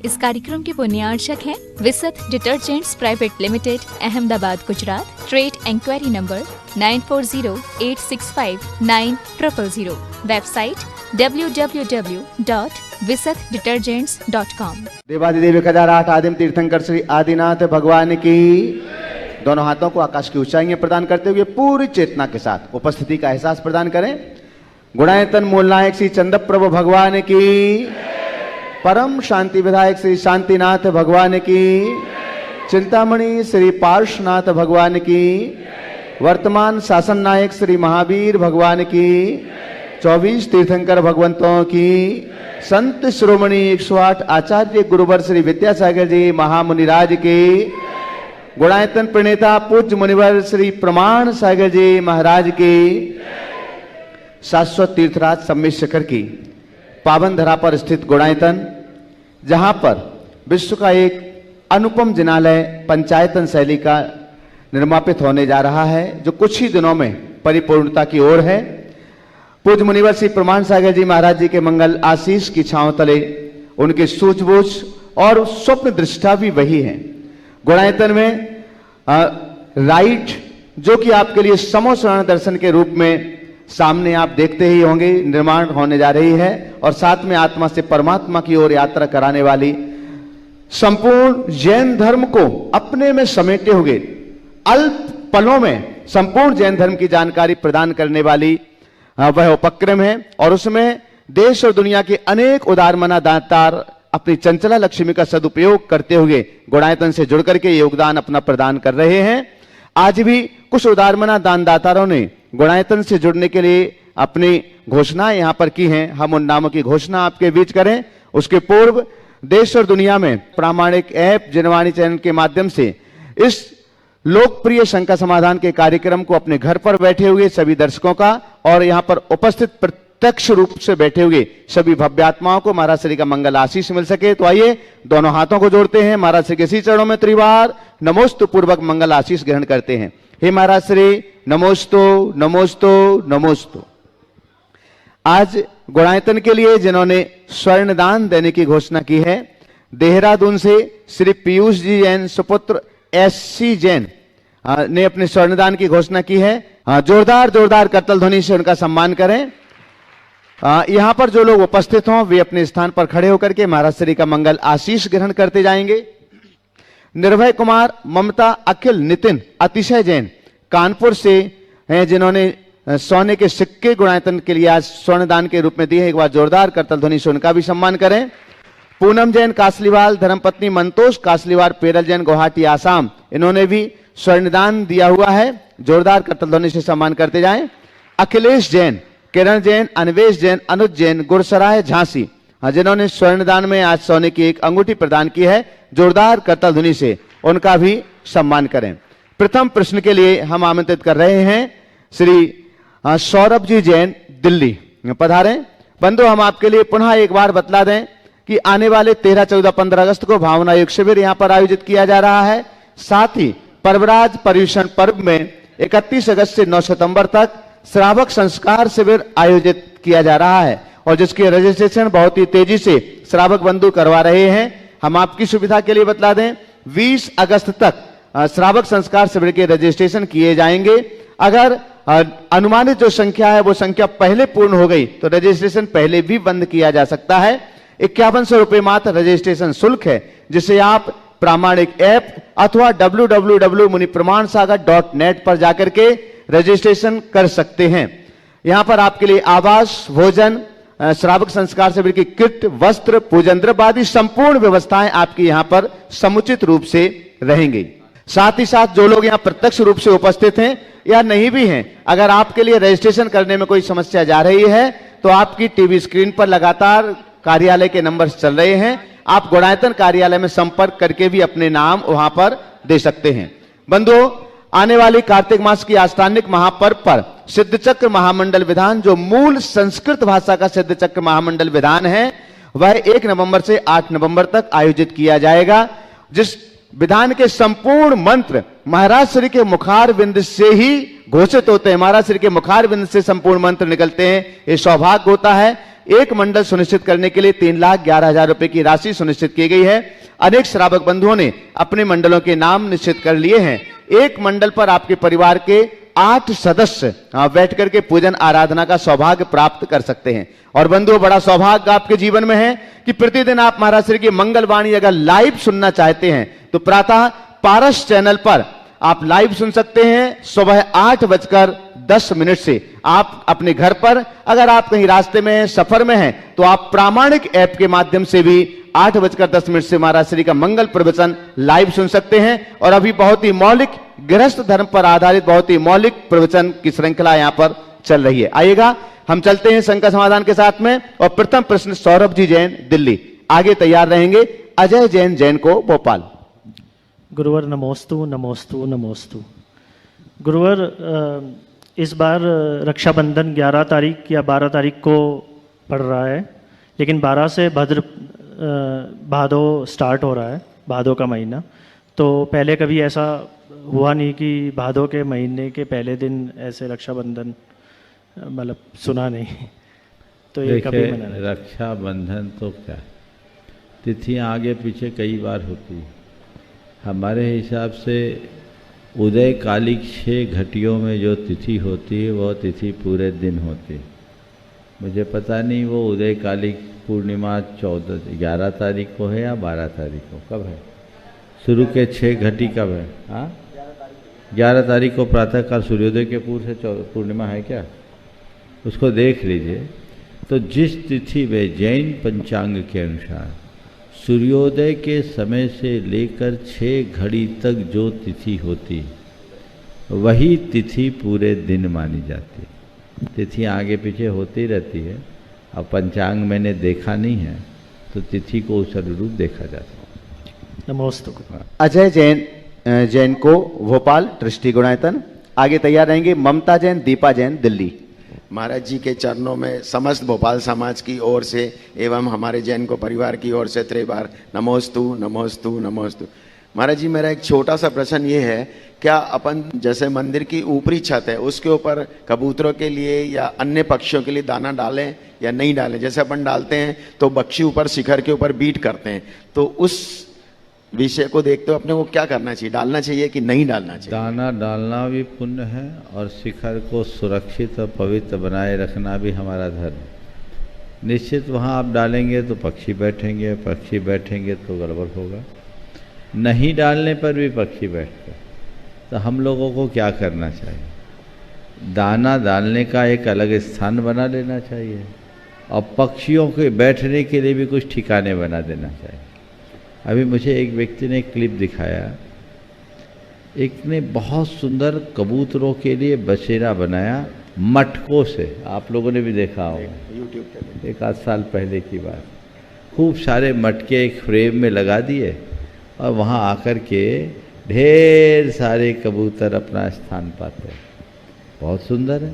इस कार्यक्रम के पुण्यार्चक हैं Visat detergents private limited, Ahmedabad, Gujarat. Trade inquiry number 9408659000। Website www.visatdetergents.com। देवादिदेव 1008 आदिम तीर्थंकर श्री आदिनाथ भगवान की। दोनों हाथों को आकाश की ऊंचाइयां प्रदान करते हुए पूरी चेतना के साथ उपस्थिति का एहसास प्रदान करें। गुणायतन मूल नायक श्री चंद्रप्रभु भगवान की, परम शांति विधायक श्री शांतिनाथ भगवान की, चिंतामणि श्री पार्श्वनाथ भगवान की, वर्तमान शासन नायक श्री महावीर भगवान की, 24 तीर्थंकर भगवंतों की, संत श्रोमणी 108 आचार्य गुरुवर श्री विद्यासागर जी महामुनिराज की, गुणायतन प्रणेता पूज्य मुनिवर श्री प्रमाण सागर जी महाराज की, शाश्वत तीर्थराज सम्मेद शिखर की पावन धरा पर स्थित गुणायतन, जहां पर विश्व का एक अनुपम जिनालय पंचायतन शैली का निर्मापित होने जा रहा है, जो कुछ ही दिनों में परिपूर्णता की ओर है। पूज्य मुनिवर श्री प्रमाण सागर जी महाराज जी के मंगल आशीष की छांव तले उनके सूझबूझ और स्वप्न दृष्टा भी वही है। गुणायतन में राइट, जो कि आपके लिए समोसरण दर्शन के रूप में सामने आप देखते ही होंगे, निर्माण होने जा रही है, और साथ में आत्मा से परमात्मा की ओर यात्रा कराने वाली, संपूर्ण जैन धर्म को अपने में समेटे हुए अल्प पलों में संपूर्ण जैन धर्म की जानकारी प्रदान करने वाली वह उपक्रम है। और उसमें देश और दुनिया के अनेक उदारमना दातार अपनी चंचला लक्ष्मी का सदुपयोग करते हुए गुणायतन से जुड़ करके योगदान अपना प्रदान कर रहे हैं। आज भी कुछ उदारमना दानदातारों ने गुणायतन से जुड़ने के लिए अपनी घोषणा यहां पर की हैं। हम उन नामों की घोषणा आपके बीच करें। उसके पूर्व देश और दुनिया में प्रामाणिक ऐप जनवाणी चैनल के माध्यम से इस लोकप्रिय शंका समाधान के कार्यक्रम को अपने घर पर बैठे हुए सभी दर्शकों का और यहां पर उपस्थित प्रत्यक्ष रूप से बैठे हुए सभी भव्यात्माओं को महाराज श्री का मंगल आशीष मिल सके, तो आइए दोनों हाथों को जोड़ते हैं, महाराज श्री के इसी चरणों में त्रिवार नमोस्तु पूर्वक मंगल आशीष ग्रहण करते हैं। हे महाराज श्री, नमोस्तु नमोस्तु नमोस्तु। आज गुणायतन के लिए जिन्होंने स्वर्ण दान देने की घोषणा की है, देहरादून से श्री पीयूष जी जैन सुपुत्र SC जैन ने अपने स्वर्णदान की घोषणा की है। जोरदार जोरदार करतल ध्वनि से उनका सम्मान करें। यहां पर जो लोग उपस्थित हों वे अपने स्थान पर खड़े होकर के महाराज श्री का मंगल आशीष ग्रहण करते जाएंगे। निर्भय कुमार, ममता, अखिल, नितिन, अतिशय जैन कानपुर से हैं, जिन्होंने सोने के सिक्के गुणायतन के लिए आज स्वर्णदान के रूप में दिए हैं। एक बार जोरदार करतल ध्वनि से उनका भी सम्मान करें। पूनम जैन कासलीवाल, धर्मपत्नी मंतोष कासलीवाल, पेरल जैन गुवाहाटी आसाम, इन्होंने भी स्वर्णदान दिया हुआ है। जोरदार करतल ध्वनि से सम्मान करते जाएं। अखिलेश जैन, किरण जैन, अन्वेश जैन, अनुज जैन, गुरसराय झांसी, जिन्होंने स्वर्णदान में आज सोने की एक अंगूठी प्रदान की है। जोरदार करतल ध्वनि से उनका भी सम्मान करें। प्रथम प्रश्न के लिए हम आमंत्रित कर रहे हैं श्री सौरभ जी जैन, दिल्ली पधारें। बंधु, हम आपके लिए पुनः एक बार बतला दें कि आने वाले 13, 14, 15 अगस्त को भावना योग शिविर यहां पर आयोजित किया जा रहा है। साथ ही पर्वराज पर्यूषण पर्व में 31 अगस्त से 9 सितंबर तक श्रावक संस्कार शिविर आयोजित किया जा रहा है, और जिसकी रजिस्ट्रेशन बहुत ही तेजी से श्रावक बंधु करवा रहे हैं। हम आपकी सुविधा के लिए बतला दें, 20 अगस्त तक श्रावक संस्कार शिविर के रजिस्ट्रेशन किए जाएंगे। अगर अनुमानित जो संख्या है वो संख्या पहले पूर्ण हो गई तो रजिस्ट्रेशन पहले भी बंद किया जा सकता है। 5100 रुपए मात्र रजिस्ट्रेशन शुल्क है, जिसे आप प्रामाणिक ऐप अथवा www.munipramansagar.net पर जाकर के रजिस्ट्रेशन कर सकते हैं। यहां पर आपके लिए आवास, भोजन, श्रावक संस्कार शिविर की किट, वस्त्र, पूजन द्रव्य आदि संपूर्ण व्यवस्थाएं आपकी यहां पर समुचित रूप से रहेंगी। साथ ही साथ जो लोग यहां प्रत्यक्ष रूप से उपस्थित हैं या नहीं भी हैं, अगर आपके लिए रजिस्ट्रेशन करने में कोई समस्या जा रही है तो आपकी टीवी स्क्रीन पर लगातार कार्यालय के नंबर चल रहे हैं। आप गुणायतन कार्यालय में संपर्क करके भी अपने नाम वहां पर दे सकते हैं। बंधुओं, आने वाली कार्तिक मास की आस्थानिक महापर्व पर सिद्धचक्र महामंडल विधान, जो मूल संस्कृत भाषा का सिद्धचक्र महामंडल विधान है, वह 1 नवंबर से 8 नवंबर तक आयोजित किया जाएगा। जिस विधान के संपूर्ण मंत्र महाराज श्री के मुखार बिंद से ही घोषित होते हैं, महाराज श्री के मुखार बिंद से संपूर्ण मंत्र निकलते हैं। ये सौभाग्य होता है एक मंडल सुनिश्चित करने के लिए 3,11,000 रुपए की राशि सुनिश्चित की गई है। अनेक श्रावक बंधुओं ने अपने मंडलों के नाम निश्चित कर लिए हैं। एक मंडल पर आपके परिवार के 8 सदस्य बैठ करके पूजन आराधना का सौभाग्य प्राप्त कर सकते हैं। और बंधुओं, बड़ा सौभाग्य आपके जीवन में है कि प्रतिदिन आप महाराज श्री की मंगलवाणी अगर लाइव सुनना चाहते हैं तो प्रातः पारस चैनल पर आप लाइव सुन सकते हैं। सुबह 8:10 से आप अपने घर पर, अगर आप कहीं रास्ते में हैं, सफर में हैं, तो आप प्रामाणिक ऐप के माध्यम से भी 8:10 से महाराज श्री का मंगल प्रवचन लाइव सुन सकते हैं। और अभी बहुत ही मौलिक गृहस्थ धर्म पर आधारित बहुत ही मौलिक प्रवचन की श्रृंखला यहां पर चल रही है। आइएगा, हम चलते हैं शंका समाधान के साथ में। और प्रथम प्रश्न सौरभ जी जैन दिल्ली, आगे तैयार रहेंगे अजय जैन को भोपाल। गुरुवर नमोस्तु नमोस्तु नमोस्तु। गुरुवर, इस बार रक्षाबंधन 11 तारीख या 12 तारीख को पड़ रहा है, लेकिन 12 से भादो स्टार्ट हो रहा है, भादो का महीना। तो पहले कभी ऐसा हुआ नहीं कि भादो के महीने के पहले दिन ऐसे रक्षाबंधन, मतलब सुना नहीं। तो ये कभी मनाना। रक्षाबंधन तो क्या, तिथियां आगे पीछे कई बार होती है। हमारे हिसाब से उदय कालिक 6 घटियों में जो तिथि होती है वह तिथि पूरे दिन होती है। मुझे पता नहीं वो उदय कालिक पूर्णिमा 11 तारीख को है या 12 तारीख को, कब है? शुरू के 6 घटी कब है? हाँ, 11 तारीख को प्रातःकाल सूर्योदय के पूर्व से पूर्णिमा है क्या? उसको देख लीजिए। तो जिस तिथि में जैन पंचांग के अनुसार सूर्योदय के समय से लेकर 6 घड़ी तक जो तिथि होती वही तिथि पूरे दिन मानी जाती है। तिथियां आगे पीछे होती रहती है। अब पंचांग मैंने देखा नहीं है, तो तिथि को उस अनुरूप देखा जाता है। नमोस्तु। अजय जैन को भोपाल दृष्टि गुणायतन, आगे तैयार रहेंगे ममता जैन दीपा जैन दिल्ली। महाराज जी के चरणों में समस्त भोपाल समाज की ओर से एवं हमारे जैन को परिवार की ओर से त्रिबार नमोस्तु नमोस्तु नमोस्तु। महाराज जी, मेरा एक छोटा सा प्रश्न ये है, क्या अपन जैसे मंदिर की ऊपरी छत है उसके ऊपर कबूतरों के लिए या अन्य पक्षियों के लिए दाना डालें या नहीं डालें? जैसे अपन डालते हैं तो पक्षी ऊपर शिखर के ऊपर बीट करते हैं, तो उस विषय को देखते हुए अपने को क्या करना चाहिए, डालना चाहिए कि नहीं डालना चाहिए? दाना डालना भी पुण्य है और शिखर को सुरक्षित और पवित्र बनाए रखना भी हमारा धर्म है। निश्चित वहाँ आप डालेंगे तो पक्षी बैठेंगे तो गड़बड़ होगा, नहीं डालने पर भी पक्षी बैठते। तो हम लोगों को क्या करना चाहिए, दाना डालने का एक अलग स्थान बना लेना चाहिए और पक्षियों के बैठने के लिए भी कुछ ठिकाने बना देना चाहिए। अभी मुझे एक व्यक्ति ने क्लिप दिखाया, एक ने बहुत सुंदर कबूतरों के लिए बसेरा बनाया मटकों से। आप लोगों ने भी देखा होगा, यूट्यूब पे 1 आध साल पहले की बात। खूब सारे मटके एक फ्रेम में लगा दिए और वहाँ आकर के ढेर सारे कबूतर अपना स्थान पाते हैं। बहुत सुंदर है,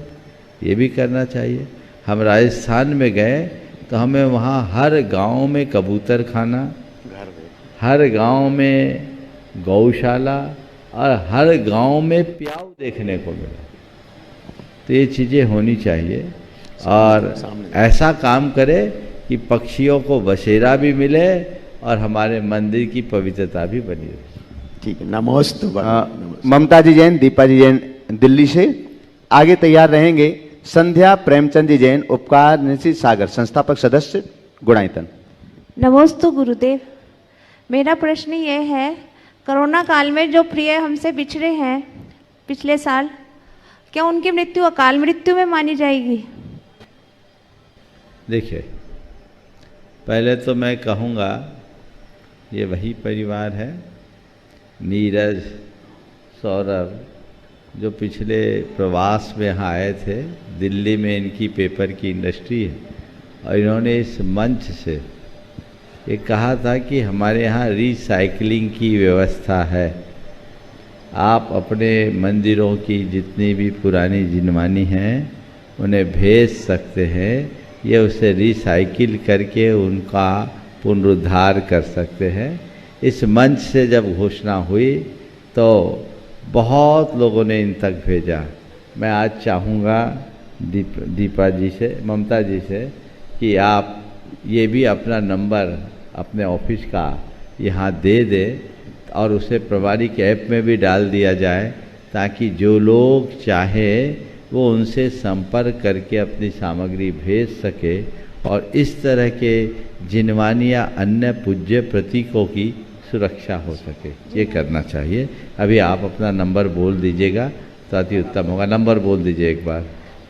ये भी करना चाहिए। हम राजस्थान में गए तो हमें वहाँ हर गांव में कबूतर खाना, हर गांव में गौशाला और हर गांव में प्याऊ देखने को मिला। तो ये चीज़ें होनी चाहिए और ऐसा काम करे कि पक्षियों को बसेरा भी मिले और हमारे मंदिर की पवित्रता भी बनी रहे। ठीक है, नमोस्तु। ममता जी जैन दीपा जी जैन दिल्ली से, आगे तैयार रहेंगे संध्या प्रेमचंद जी जैन उपकार निधि सागर संस्थापक सदस्य गुणायतन। नमोस्तु गुरुदेव। मेरा प्रश्न ये है, कोरोना काल में जो प्रिय हमसे बिछड़े हैं पिछले साल, क्या उनकी मृत्यु अकाल मृत्यु में मानी जाएगी? देखिए, पहले तो मैं कहूँगा ये वही परिवार है, नीरज, सौरभ, जो पिछले प्रवास में यहाँ आए थे। दिल्ली में इनकी पेपर की इंडस्ट्री है और इन्होंने इस मंच से ये कहा था कि हमारे यहाँ रिसाइकलिंग की व्यवस्था है, आप अपने मंदिरों की जितनी भी पुरानी जिनवानी हैं उन्हें भेज सकते हैं, ये उसे रिसाइकिल करके उनका पुनरुद्धार कर सकते हैं। इस मंच से जब घोषणा हुई तो बहुत लोगों ने इन तक भेजा। मैं आज चाहूँगा दीपा जी से, ममता जी से, कि आप ये भी अपना नंबर अपने ऑफिस का यहाँ दे दें और उसे प्रभारिक ऐप में भी डाल दिया जाए, ताकि जो लोग चाहे वो उनसे संपर्क करके अपनी सामग्री भेज सके और इस तरह के जिनवानी या अन्य पूज्य प्रतीकों की सुरक्षा हो सके। ये करना चाहिए। अभी आप अपना नंबर बोल दीजिएगा तो अति उत्तम होगा। नंबर बोल दीजिए एक बार।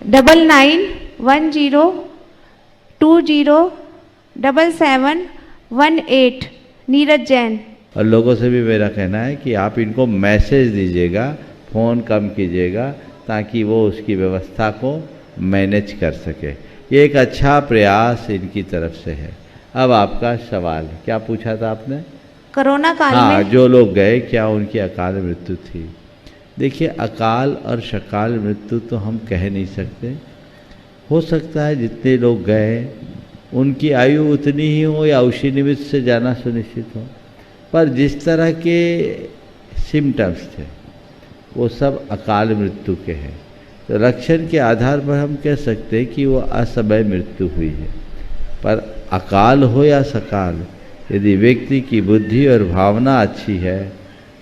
9910207718 नीरज जैन। और लोगों से भी मेरा कहना है कि आप इनको मैसेज दीजिएगा, फ़ोन कम कीजिएगा, ताकि वो उसकी व्यवस्था को मैनेज कर सके। ये एक अच्छा प्रयास इनकी तरफ से है। अब आपका सवाल क्या पूछा था आपने? कोरोना काल हाँ, में जो लोग गए क्या उनकी अकाल मृत्यु थी? देखिए, अकाल और सकाल मृत्यु तो हम कह नहीं सकते। हो सकता है जितने लोग गए उनकी आयु उतनी ही हो या उसी निमित्त से जाना सुनिश्चित हो, पर जिस तरह के सिम्टम्स थे वो सब अकाल मृत्यु के हैं। तो लक्षण के आधार पर हम कह सकते हैं कि वो असमय मृत्यु हुई है। पर अकाल हो या सकाल, यदि व्यक्ति की बुद्धि और भावना अच्छी है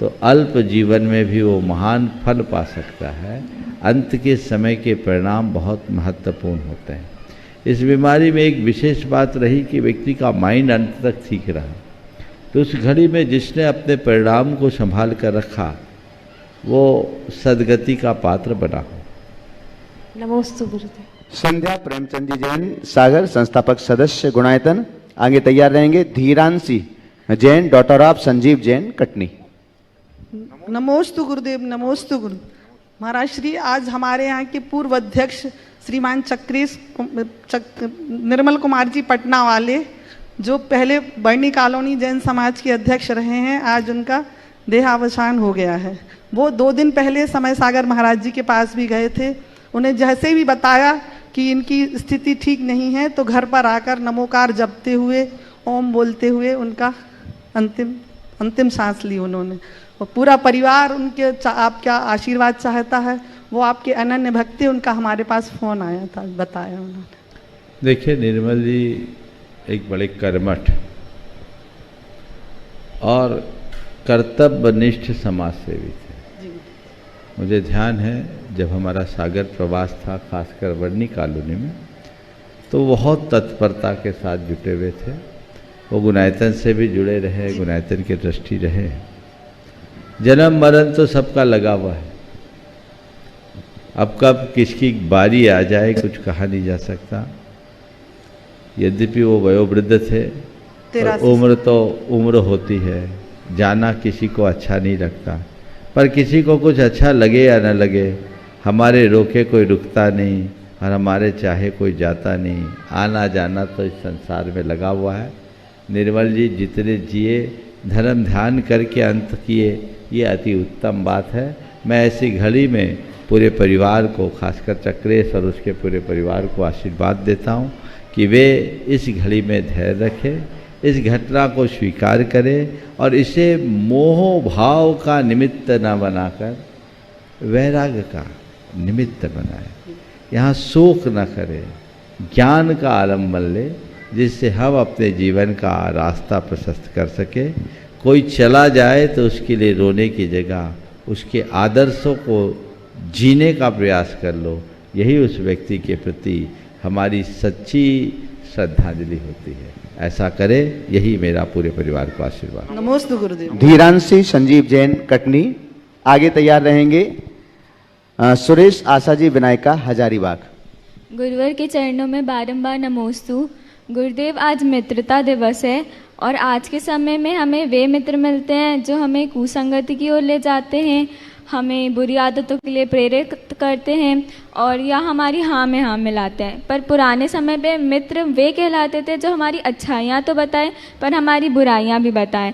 तो अल्प जीवन में भी वो महान फल पा सकता है। अंत के समय के परिणाम बहुत महत्वपूर्ण होते हैं। इस बीमारी में एक विशेष बात रही कि व्यक्ति का माइंड अंत तक ठीक रहा। तो उस घड़ी में जिसने अपने परिणाम को संभाल कर रखा वो सदगति का पात्र बना हो। नमोस्तु गुरुदेव। संध्या प्रेमचंद जी जैन सागर, संस्थापक सदस्य गुणायतन। आगे तैयार रहेंगे धीरांशी जैन, डॉटर ऑफ संजीव जैन, कटनी। नमोस्तु गुरुदेव। नमोस्तु गुरु महाराज श्री। आज हमारे यहाँ के पूर्व अध्यक्ष श्रीमान निर्मल कुमार जी पटना वाले, जो पहले बर्नी कॉलोनी जैन समाज के अध्यक्ष रहे हैं, आज उनका देहावसान हो गया है। वो 2 दिन पहले समय सागर महाराज जी के पास भी गए थे। उन्हें जैसे भी बताया कि इनकी स्थिति ठीक नहीं है, तो घर पर आकर नमोकार जपते हुए, ओम बोलते हुए उनका अंतिम सांस ली उन्होंने। और पूरा परिवार उनके आपका आशीर्वाद चाहता है। वो आपके अनन्य भक्ति, उनका हमारे पास फ़ोन आया था, बताया उन्होंने। देखिए, निर्मल जी एक बड़े कर्मठ और कर्तव्यनिष्ठ समाज सेवी थे। मुझे ध्यान है जब हमारा सागर प्रवास था, खासकर वर्णी कॉलोनी में, तो बहुत तत्परता के साथ जुटे हुए थे। वो गुणायतन से भी जुड़े रहे, गुणायतन के ट्रस्टी रहे। जन्म मरण तो सबका लगा हुआ है। अब कब किसकी बारी आ जाए कुछ कहा नहीं जा सकता। यद्यपि वो वयोवृद्ध थे, और उम्र तो उम्र होती है, जाना किसी को अच्छा नहीं लगता। पर किसी को कुछ अच्छा लगे या न लगे, हमारे रोके कोई रुकता नहीं और हमारे चाहे कोई जाता नहीं। आना जाना तो इस संसार में लगा हुआ है। निर्मल जी जितने जिए, धर्म ध्यान करके अंत किए, ये अति उत्तम बात है। मैं ऐसी घड़ी में पूरे परिवार को, खासकर चक्रेश और उसके पूरे परिवार को आशीर्वाद देता हूँ कि वे इस घड़ी में धैर्य रखें, इस घटना को स्वीकार करें और इसे मोह भाव का निमित्त न बनाकर वैराग्य का निमित्त बनाए। यहाँ शोक न करें, ज्ञान का आलम्बन ले, जिससे हम अपने जीवन का रास्ता प्रशस्त कर सके। कोई चला जाए तो उसके लिए रोने की जगह उसके आदर्शों को जीने का प्रयास कर लो। यही उस व्यक्ति के प्रति हमारी सच्ची श्रद्धांजलि होती है। ऐसा करें, यही मेरा पूरे परिवार को आशीर्वाद। नमोस्तु गुरुदेव। धीरांशी संजीव जैन, कटनी। आगे तैयार रहेंगे सुरेश आशा जी विनायका, हजारीबाग। गुरुवर के चरणों में बारंबार नमोस्तु। गुरुदेव, आज मित्रता दिवस है और आज के समय में हमें वे मित्र मिलते हैं जो हमें कुसंगति की ओर ले जाते हैं, हमें बुरी आदतों के लिए प्रेरित करते हैं और या हमारी हाँ में हाँ मिलाते हैं। पर पुराने समय पे मित्र वे कहलाते थे जो हमारी अच्छाइयाँ तो बताएं पर हमारी बुराइयाँ भी बताएं,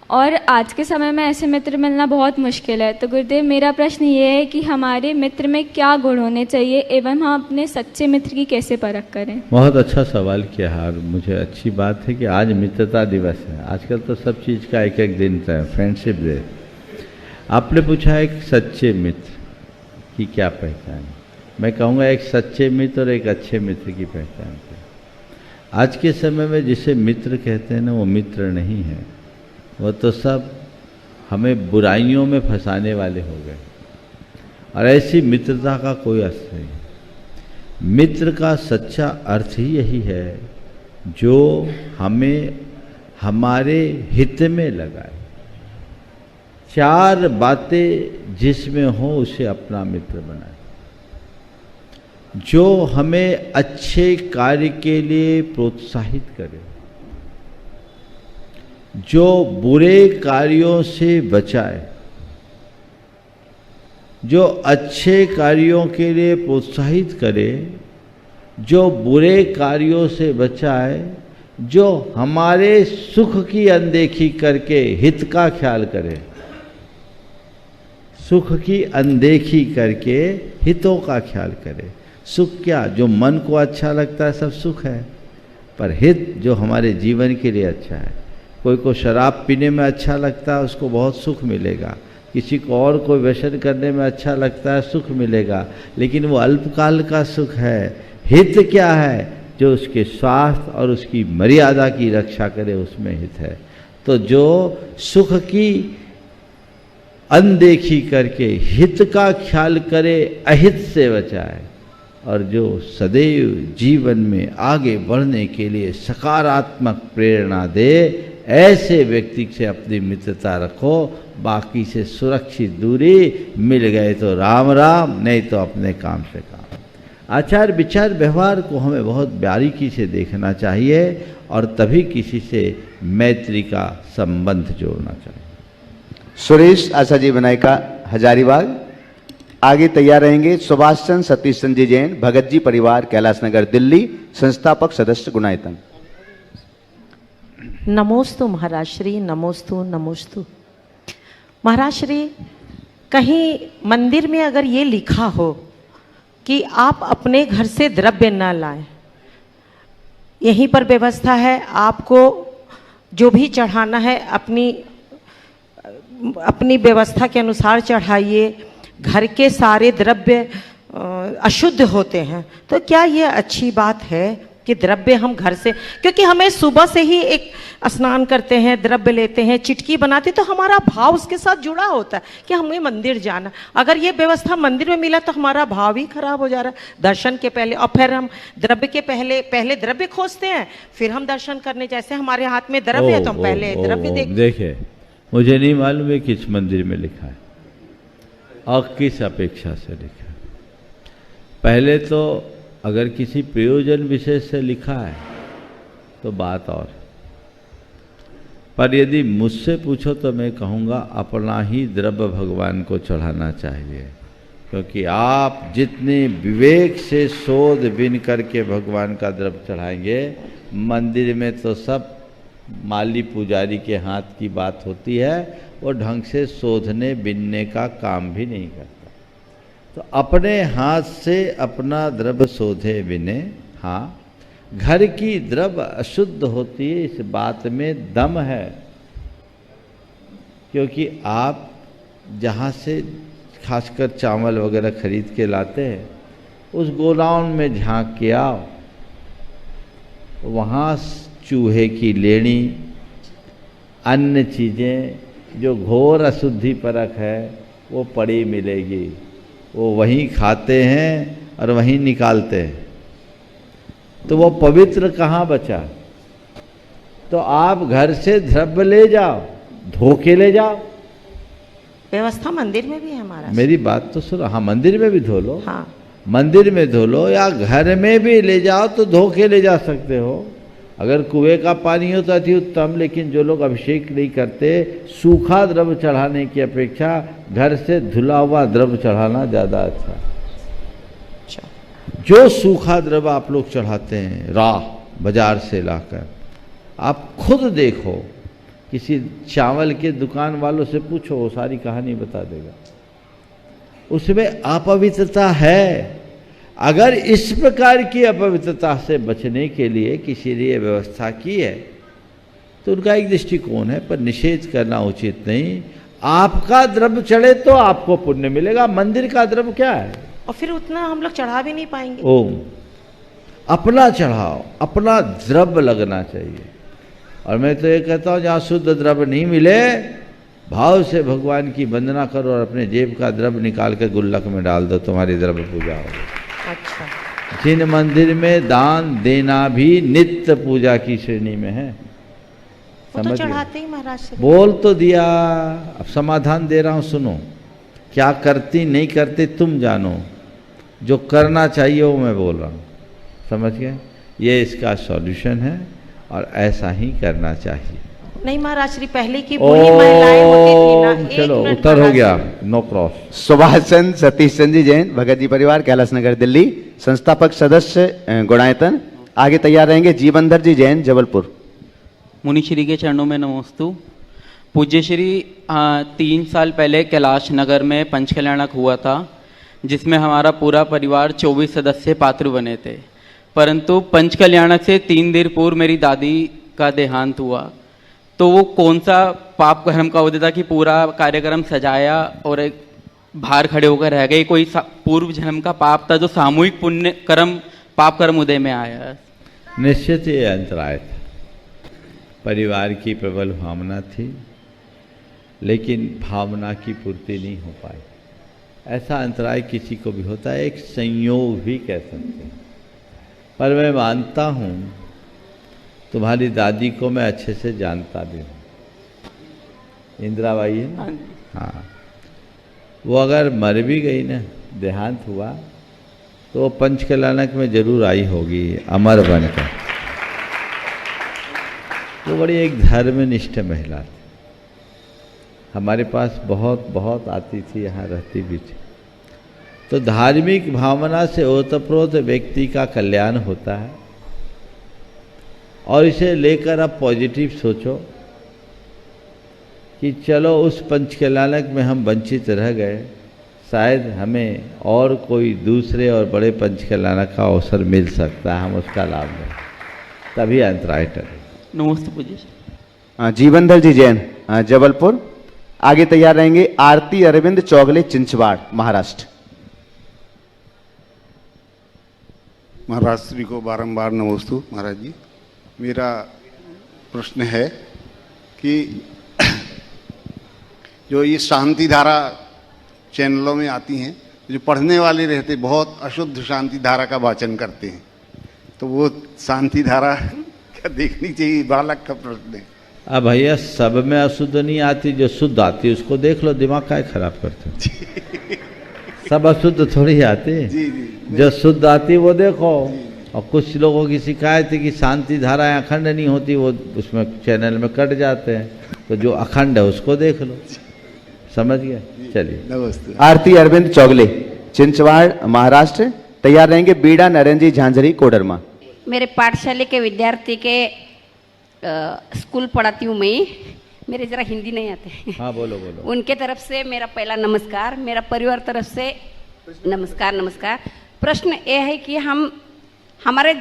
और आज के समय में ऐसे मित्र मिलना बहुत मुश्किल है। तो गुरुदेव, मेरा प्रश्न ये है कि हमारे मित्र में क्या गुण होने चाहिए एवं हम अपने सच्चे मित्र की कैसे परख करें? बहुत अच्छा सवाल किया है और मुझे अच्छी बात है कि आज मित्रता दिवस है। आजकल तो सब चीज़ का एक एक दिन है, फ्रेंडशिप डे। आपने पूछा एक सच्चे मित्र की क्या पहचान? मैं कहूँगा एक सच्चे मित्र और एक अच्छे मित्र की पहचान है। आज के समय में जिसे मित्र कहते हैं ना, वो मित्र नहीं है, वो तो सब हमें बुराइयों में फंसाने वाले हो गए। और ऐसी मित्रता का कोई अर्थ नहीं। मित्र का सच्चा अर्थ ही यही है जो हमें हमारे हित में लगाए। चार बातें जिसमें हो उसे अपना मित्र बनाए। जो हमें अच्छे कार्य के लिए प्रोत्साहित करे, जो बुरे कार्यों से बचाए, जो अच्छे कार्यों के लिए प्रोत्साहित करे, जो बुरे कार्यों से बचाए, जो हमारे सुख की अनदेखी करके हित का ख्याल करे। सुख की अनदेखी करके हितों का ख्याल करे। सुख क्या? जो मन को अच्छा लगता है सब सुख है, पर हित जो हमारे जीवन के लिए अच्छा है। कोई को शराब पीने में अच्छा लगता है, उसको बहुत सुख मिलेगा। किसी को और कोई व्यसन करने में अच्छा लगता है, सुख मिलेगा, लेकिन वो अल्पकाल का सुख है। हित क्या है? जो उसके स्वास्थ्य और उसकी मर्यादा की रक्षा करे, उसमें हित है। तो जो सुख की अनदेखी करके हित का ख्याल करे, अहित से बचाए, और जो सदैव जीवन में आगे बढ़ने के लिए सकारात्मक प्रेरणा दे, ऐसे व्यक्ति से अपनी मित्रता रखो। बाकी से सुरक्षित दूरी, मिल गए तो राम राम, नहीं तो अपने काम से काम। आचार विचार व्यवहार को हमें बहुत बारीकी से देखना चाहिए और तभी किसी से मैत्री का संबंध जोड़ना चाहिए। सुरेश आशा जी बनायका हजारीबाग। आगे तैयार रहेंगे सुभाष चंद्र सतीश चंद्र जी जैन, भगत जी परिवार, कैलाश नगर, दिल्ली, संस्थापक सदस्य गुणायतन। नमोस्तु महाराज श्री, नमोस्तु नमोस्तु महाराज श्री। कहीं मंदिर में अगर ये लिखा हो कि आप अपने घर से द्रव्य न लाएं, यहीं पर व्यवस्था है, आपको जो भी चढ़ाना है अपनी व्यवस्था के अनुसार चढ़ाइए। घर के सारे द्रव्य अशुद्ध होते हैं, तो क्या ये अच्छी बात है कि द्रव्य हम घर से, क्योंकि हमें सुबह से ही एक स्नान करते हैं, द्रव्य लेते हैं, चिटकी बनाते, तो हमारा भाव उसके साथ जुड़ा होता है कि हमें मंदिर जाना। अगर ये व्यवस्था मंदिर में मिला तो हमारा भाव ही खराब हो जा रहा है दर्शन के पहले, और फिर हम द्रव्य के पहले द्रव्य खोजते हैं, फिर हम दर्शन करने। जैसे हमारे हाथ में द्रव्य है तो हम पहले द्रव्य देखे। मुझे नहीं मालूम है किस मंदिर में लिखा है और किस अपेक्षा से लिखा है। पहले तो अगर किसी प्रयोजन विशेष से लिखा है तो बात और, पर यदि मुझसे पूछो तो मैं कहूँगा अपना ही द्रव्य भगवान को चढ़ाना चाहिए, क्योंकि आप जितने विवेक से शोध बिन करके भगवान का द्रव्य चढ़ाएंगे, मंदिर में तो सब माली पुजारी के हाथ की बात होती है, वो ढंग से शोधने बिनने का काम भी नहीं करता। तो अपने हाथ से अपना द्रव्य शोधे बिने। हाँ, घर की द्रव्य अशुद्ध होती है, इस बात में दम है, क्योंकि आप जहाँ से खासकर चावल वगैरह खरीद के लाते हैं, उस गोडाउन में झांक के आओ, वहाँ चूहे की लेनी, अन्य चीज़ें जो घोर अशुद्धि परक है वो पड़ी मिलेगी। वो वहीं खाते हैं और वहीं निकालते हैं, तो वो पवित्र कहाँ बचा। तो आप घर से द्रव्य ले जाओ, धो के ले जाओ। व्यवस्था मंदिर में भी है हमारा। मेरी बात तो सुनो। हाँ, मंदिर में भी धो लो। हाँ, मंदिर में धो लो, या घर में भी ले जाओ तो धो के ले जा सकते हो। अगर कुएं का पानी हो तो अति उत्तम, लेकिन जो लोग अभिषेक नहीं करते, सूखा द्रव्य चढ़ाने की अपेक्षा घर से धुला हुआ द्रव्य चढ़ाना ज़्यादा अच्छा। जो सूखा द्रव्य आप लोग चढ़ाते हैं राह बाजार से लाकर, आप खुद देखो, किसी चावल के दुकान वालों से पूछो, वो सारी कहानी बता देगा। उसमें अपवित्रता है। अगर इस प्रकार की अपवित्रता से बचने के लिए किसी ने ये व्यवस्था की है तो उनका एक दृष्टिकोण है, पर निषेध करना उचित नहीं। आपका द्रव्य चढ़े तो आपको पुण्य मिलेगा, मंदिर का द्रव्य क्या है। और फिर उतना हम लोग चढ़ा भी नहीं पाएंगे। ओम अपना चढ़ाओ, अपना द्रव्य लगना चाहिए। और मैं तो ये कहता हूँ जहाँ शुद्ध द्रव्य नहीं मिले, भाव से भगवान की वंदना करो और अपने जेब का द्रव्य निकाल के गुल्लक में डाल दो, तुम्हारी द्रव्य पूजा होगी। अच्छा। जिन मंदिर में दान देना भी नित्य पूजा की श्रेणी में है, वो तो समझ चढ़ाते ही महाराज से। बोल तो दिया, अब समाधान दे रहा हूँ, सुनो। क्या करती नहीं करती तुम जानो, जो करना चाहिए वो मैं बोल रहा हूँ, समझ गए? ये इसका सॉल्यूशन है और ऐसा ही करना चाहिए। नहीं महाराज श्री, पहले की वही महिलाएं होती थी ना। एक चलो मिनट उत्तर हो महाराज गया, श्री। No cross. सुभाष चंद्र सतीश चंद जी जैन, भगत जी परिवार, कैलाश नगर, दिल्ली, संस्थापक सदस्य गुणायतन। आगे तैयार रहेंगे जीवनधर जी जैन, जबलपुर। मुनिश्री के चरणों में नमोस्तु। पूज्य श्री 3 साल पहले कैलाश नगर में पंचकल्याणक हुआ था, जिसमें हमारा पूरा परिवार 24 सदस्य पात्र बने थे। परंतु पंचकल्याणक से 3 दिन पूर्व मेरी दादी का देहांत हुआ। तो वो कौन सा पाप कर्म का उदय था कि पूरा कार्यक्रम सजाया और एक बाहर खड़े होकर रह गए? कोई पूर्व जन्म का पाप था जो सामूहिक पुण्य कर्म पाप कर्म उदय में आया? निश्चित ये अंतराय था। परिवार की प्रबल भावना थी, लेकिन भावना की पूर्ति नहीं हो पाई। ऐसा अंतराय किसी को भी होता है, एक संयोग भी कह सकते हैं। पर मैं मानता हूँ तुम्हारी दादी को मैं अच्छे से जानता भी हूँ। इंदिराबाई है ना? हाँ। वो अगर मर भी गई ना, देहांत हुआ, तो वो पंचकल्याणक में जरूर आई होगी अमर बनकर। वो बड़ी एक धर्मनिष्ठ महिला थी, हमारे पास बहुत बहुत आती थी, यहाँ रहती भी थी। तो धार्मिक भावना से ओतप्रोत व्यक्ति का कल्याण होता है, और इसे लेकर आप पॉजिटिव सोचो कि चलो उस पंचकल्याणक में हम वंचित रह गए, शायद हमें और कोई दूसरे और बड़े पंचकल्याणक का अवसर मिल सकता है, हम उसका लाभ लें, तभी अंतराय टले। नमस्ते पूज्य। जीवनधर जी जैन, जबलपुर। आगे तैयार रहेंगे आरती अरविंद चौगले, चिंचवाड़, महाराष्ट्र। महाराज श्री को बारंबार नमोस्तु। महाराज जी, मेरा प्रश्न है कि जो ये शांति धारा चैनलों में आती हैं, जो पढ़ने वाले रहते बहुत अशुद्ध शांति धारा का वाचन करते हैं, तो वो शांति धारा क्या देखनी चाहिए? बालक का प्रश्न है। अब भैया सब में अशुद्ध नहीं आती, जो शुद्ध आती है उसको देख लो, दिमाग काय खराब करते हो? सब अशुद्ध थोड़ी आती, जो शुद्ध आती वो देखो। और कुछ लोगों की शिकायत है कि शांति धाराएं अखंड नहीं होती, वो उसमें चैनल में कट जाते हैं, तो जो अखंड है उसको देख लो, समझ गए? चलिए नमस्ते। आरती अरविंद चौगले, चिंचवाड़, महाराष्ट्र। तैयार रहेंगे बीड़ा नरेंद्र जी झांझरी, कोडरमा। मेरे पाठशाले के विद्यार्थी के स्कूल पढ़ाती हूँ मैं, मेरे जरा हिंदी नहीं आते। हाँ बोलो बोलो। उनके तरफ से मेरा पहला नमस्कार, मेरा परिवार तरफ से नमस्कार। नमस्कार। प्रश्न ये है कि हम हमारे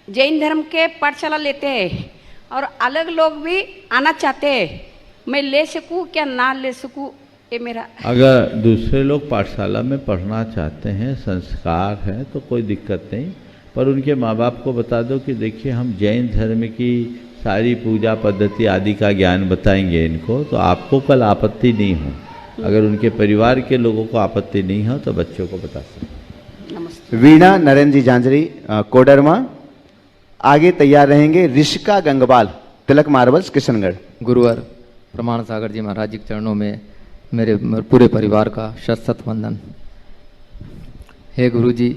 जैन धर्म के पाठशाला लेते हैं और अलग लोग भी आना चाहते हैं, मैं ले सकूँ क्या ना ले सकूँ, ये मेरा। अगर दूसरे लोग पाठशाला में पढ़ना चाहते हैं, संस्कार है, तो कोई दिक्कत नहीं, पर उनके माँ बाप को बता दो कि देखिए हम जैन धर्म की सारी पूजा पद्धति आदि का ज्ञान बताएंगे इनको, तो आपको कल आपत्ति नहीं हो। अगर उनके परिवार के लोगों को आपत्ति नहीं हो तो बच्चों को बता सकते। वीणा नरेंद्र जी झांझरी, कोडरमा। आगे तैयार रहेंगे ऋषिका गंगवाल, तिलक मार्बल्स, किशनगढ़। गुरुवर प्रमाण सागर जी महाराज जी के चरणों में मेरे पूरे परिवार का शत शत वंदन। हे गुरु जी,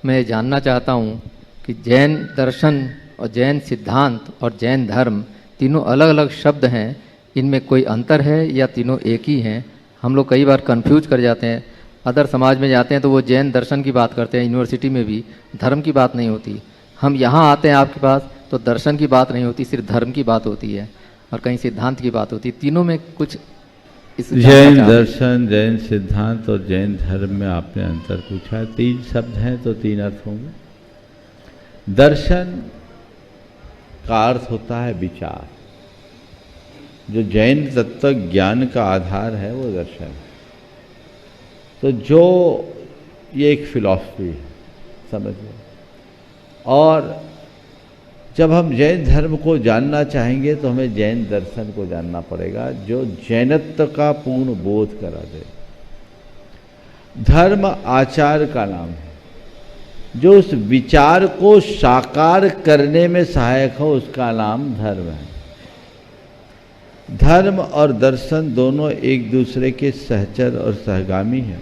मैं जानना चाहता हूँ कि जैन दर्शन और जैन सिद्धांत और जैन धर्म तीनों अलग अलग शब्द हैं, इनमें कोई अंतर है या तीनों एक ही हैं? हम लोग कई बार कंफ्यूज कर जाते हैं। अदर समाज में जाते हैं तो वो जैन दर्शन की बात करते हैं, यूनिवर्सिटी में भी धर्म की बात नहीं होती। हम यहाँ आते हैं आपके पास तो दर्शन की बात नहीं होती, सिर्फ धर्म की बात होती है, और कहीं सिद्धांत की बात होती है। तीनों में कुछ जैन दर्शन, जैन सिद्धांत और जैन धर्म में आपने अंतर पूछा है। 3 शब्द हैं तो 3 अर्थ होंगे। दर्शन का अर्थ होता है विचार, जो जैन तत्व ज्ञान का आधार है वो दर्शन है। तो जो ये एक फिलॉसफी है, समझ लो। और जब हम जैन धर्म को जानना चाहेंगे तो हमें जैन दर्शन को जानना पड़ेगा, जो जैनत्व का पूर्ण बोध करा दे। धर्म आचार का नाम है, जो उस विचार को साकार करने में सहायक हो उसका नाम धर्म है। धर्म और दर्शन दोनों एक दूसरे के सहचर और सहगामी हैं।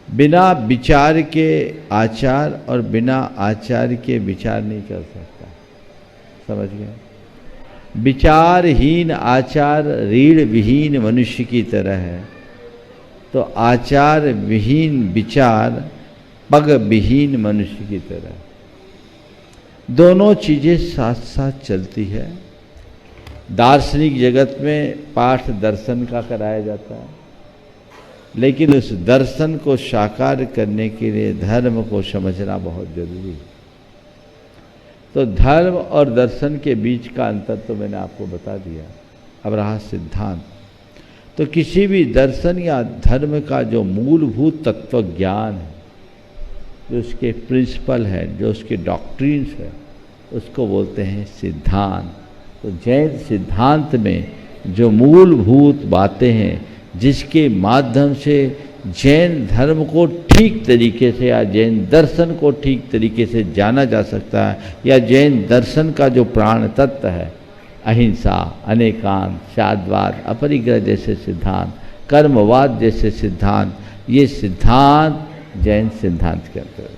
बिना विचार के आचार और बिना आचार के विचार नहीं कर सकता। समझ गए? विचारहीन आचार रीढ़ विहीन मनुष्य की तरह है, तो आचार विहीन विचार पग विहीन मनुष्य की तरह। दोनों चीजें साथ साथ चलती है। दार्शनिक जगत में पाठ दर्शन का कराया जाता है, लेकिन उस दर्शन को साकार करने के लिए धर्म को समझना बहुत जरूरी है। तो धर्म और दर्शन के बीच का अंतर तो मैंने आपको बता दिया। अब रहा सिद्धांत। तो किसी भी दर्शन या धर्म का जो मूलभूत तत्व ज्ञान है, जो उसके प्रिंसिपल है, जो उसके डॉक्ट्रिन्स है, उसको बोलते हैं सिद्धांत। तो जैन सिद्धांत में जो मूलभूत बातें हैं, जिसके माध्यम से जैन धर्म को ठीक तरीके से या जैन दर्शन को ठीक तरीके से जाना जा सकता है, या जैन दर्शन का जो प्राण तत्व है, अहिंसा, अनेकांत, शादवाद, अपरिग्रह जैसे सिद्धांत, कर्मवाद जैसे सिद्धांत, ये सिद्धांत जैन सिद्धांत के अंतर्गत।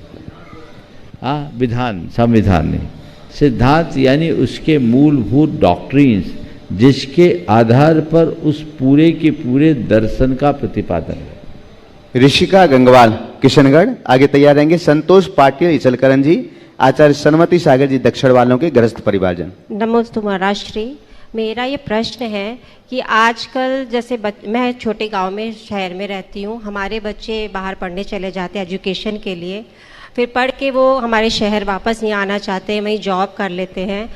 विधान, संविधान नहीं, सिद्धांत यानी उसके मूलभूत डॉक्ट्रिन्स, जिसके आधार पर उस पूरे के पूरे दर्शन का प्रतिपादन है। ऋषिका गंगवाल किशनगढ़ आगे तैयार रहेंगे। संतोष पाटिल इचलकरंजी जी, आचार्य सन्मति सागर जी दक्षिण वालों के गृहस्थ परिवारजन। नमोस्तु महाराज श्री। मेरा ये प्रश्न है कि आजकल जैसे मैं छोटे गांव में शहर में रहती हूँ, हमारे बच्चे बाहर पढ़ने चले जाते हैं एजुकेशन के लिए, फिर पढ़ के वो हमारे शहर वापस नहीं आना चाहते हैं, वहीं जॉब कर लेते हैं।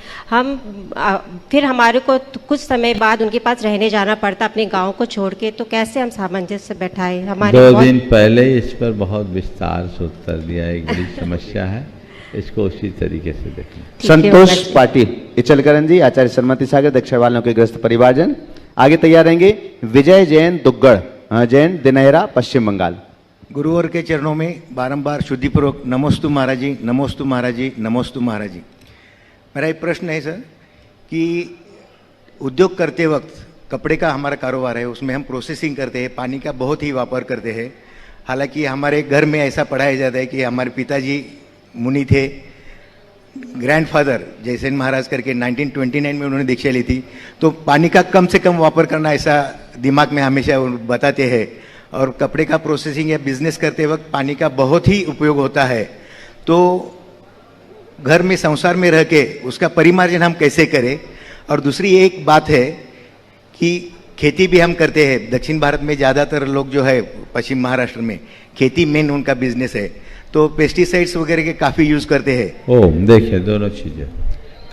फिर हमारे को कुछ समय बाद उनके पास रहने जाना पड़ता अपने गांव को छोड़ के, तो कैसे हम सामंजस्य बैठाएं? हमारे 2 दिन पहले इस पर बहुत विस्तार से उत्तर दिया। एक बड़ी समस्या है, इसको उसी तरीके से देखें। संतोष पाटिल इचलकरंजी, आचार्य सन्मति सागर दक्षिण वालों के गृहस्थ परिवारजन। आगे तैयार रहेंगे विजय जैन दुग्गड़ जैन दिनहरा पश्चिम बंगाल। गुरुवर के चरणों में बारंबार शुद्धिपूर्वक नमोस्तु महाराज जी, नमोस्तु महाराज जी, नमोस्तु महाराज जी। मेरा एक प्रश्न है सर कि उद्योग करते वक्त कपड़े का हमारा कारोबार है, उसमें हम प्रोसेसिंग करते हैं, पानी का बहुत ही वापर करते हैं। हालांकि हमारे घर में ऐसा पढ़ाया जाता है कि हमारे पिताजी मुनि थे, ग्रैंडफादर जयसेन महाराज करके 1929 में उन्होंने दीक्षा ली थी, तो पानी का कम से कम वापर करना ऐसा दिमाग में हमेशा बताते हैं। और कपड़े का प्रोसेसिंग या बिजनेस करते वक्त पानी का बहुत ही उपयोग होता है, तो घर में संसार में रह के उसका परिमार्जन हम कैसे करें? और दूसरी एक बात है कि खेती भी हम करते हैं। दक्षिण भारत में ज़्यादातर लोग जो है, पश्चिम महाराष्ट्र में खेती मेन उनका बिजनेस है, तो पेस्टिसाइड्स वगैरह के काफ़ी यूज़ करते हैं। देखिए दोनों चीज़ें,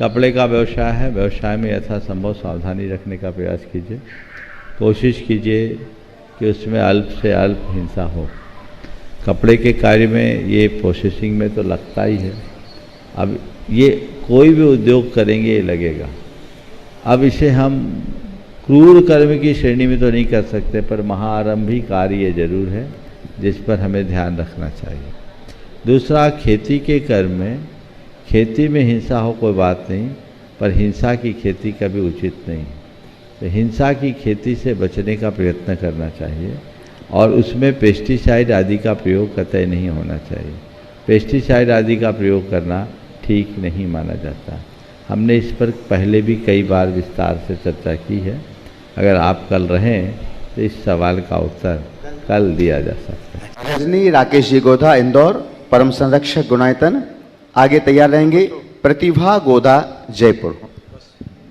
कपड़े का व्यवसाय है, व्यवसाय में यथासंभव सावधानी रखने का प्रयास कीजिए। कोशिश कीजिए कि उसमें अल्प से अल्प हिंसा हो। कपड़े के कार्य में ये प्रोसेसिंग में तो लगता ही है। अब ये कोई भी उद्योग करेंगे ये लगेगा। अब इसे हम क्रूर कर्म की श्रेणी में तो नहीं कर सकते, पर महाआरंभी कार्य जरूर है जिस पर हमें ध्यान रखना चाहिए। दूसरा, खेती के कर्म में, खेती में हिंसा हो कोई बात नहीं, पर हिंसा की खेती कभी उचित नहीं। तो हिंसा की खेती से बचने का प्रयत्न करना चाहिए, और उसमें पेस्टिसाइड आदि का प्रयोग कतई नहीं होना चाहिए। पेस्टिसाइड आदि का प्रयोग करना ठीक नहीं माना जाता। हमने इस पर पहले भी कई बार विस्तार से चर्चा की है। अगर आप कल रहें तो इस सवाल का उत्तर कल दिया जा सकता है। रजनी राकेश जी गोधा इंदौर परम संरक्षक गुणायतन। आगे तैयार रहेंगे प्रतिभा गोदा जयपुर।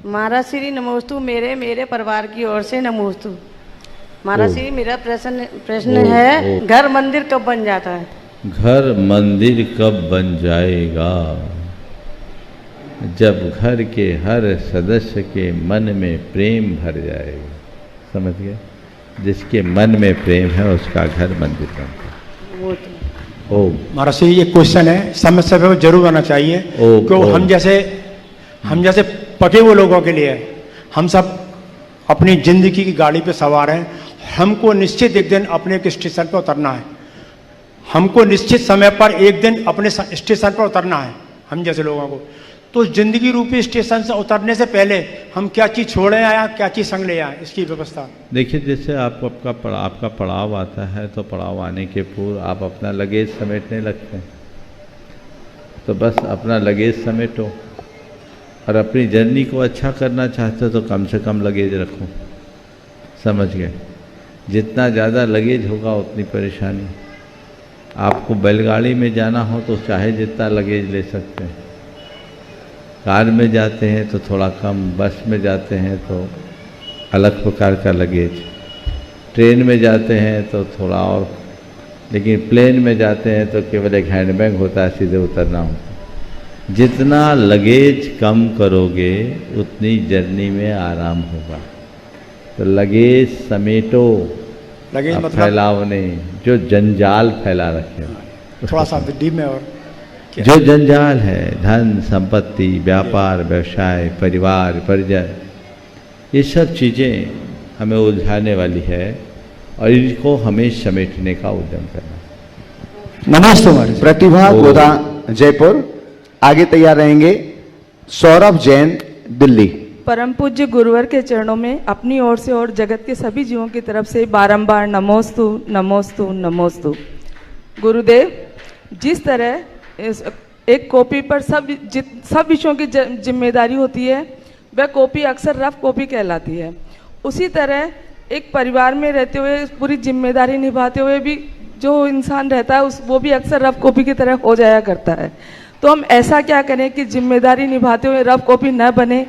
महाराज श्री नमोस्तु। मेरे परिवार की ओर से नमोस्तु। महाराज श्री, मेरा प्रश्न है, घर मंदिर कब बन जाता है? घर मंदिर कब बन जाएगा? जब घर के हर सदस्य के मन में प्रेम भर जाएगा। समझ गए? जिसके मन में प्रेम है उसका घर मंदिर बनता है। वो तो महाराज जी ये क्वेश्चन है, समय समय पर जरूर आना चाहिए, क्योंकि हम जैसे पके हुए लोगों के लिए हम सब अपनी जिंदगी की गाड़ी पे सवार हैं। हमको निश्चित एक दिन अपने एक स्टेशन पर उतरना है, हमको निश्चित समय पर एक दिन अपने स्टेशन पर उतरना है हम जैसे लोगों को। तो जिंदगी रूपी स्टेशन से उतरने से पहले हम क्या चीज़ छोड़े आया, क्या चीज़ संग ले आए, इसकी व्यवस्था। देखिए, जैसे आपका पड़ाव आता है तो पड़ाव आने के पूर्व आप अपना लगेज समेटने लगते हैं, तो बस अपना लगेज समेटो, और अपनी जर्नी को अच्छा करना चाहते हो तो कम से कम लगेज रखो। समझ गए? जितना ज़्यादा लगेज होगा उतनी परेशानी। आपको बैलगाड़ी में जाना हो तो चाहे जितना लगेज ले सकते हैं, कार में जाते हैं तो थोड़ा कम, बस में जाते हैं तो अलग प्रकार का लगेज, ट्रेन में जाते हैं तो थोड़ा और, लेकिन प्लेन में जाते हैं तो केवल एक हैंडबैग होता है, सीधे उतरना होता है। जितना लगेज कम करोगे उतनी जर्नी में आराम होगा। तो लगेज समेटो, लगेज मतलब फैलाव नहीं, जो जंजाल फैला रखे थोड़ा सा डीप में। और जो जंजाल है, धन संपत्ति, व्यापार व्यवसाय, परिवार परिजन, ये सब चीज़ें हमें उलझाने वाली है और इनको हमें समेटने का उद्यम करना। नमस्ते। प्रतिभा गोदा जयपुर, आगे तैयार रहेंगे सौरभ जैन दिल्ली। परम पूज्य गुरुवर के चरणों में अपनी ओर से और जगत के सभी जीवों की तरफ से बारंबार नमोस्तु नमोस्तु नमोस्तु। गुरुदेव, जिस तरह एक कॉपी पर सब विषयों की जिम्मेदारी होती है, वह कॉपी अक्सर रफ कॉपी कहलाती है। उसी तरह एक परिवार में रहते हुए पूरी जिम्मेदारी निभाते हुए भी जो इंसान रहता है वो भी अक्सर रफ कॉपी की तरह हो जाया करता है। तो हम ऐसा क्या करें कि जिम्मेदारी निभाते हुए रफ कॉपी न बने?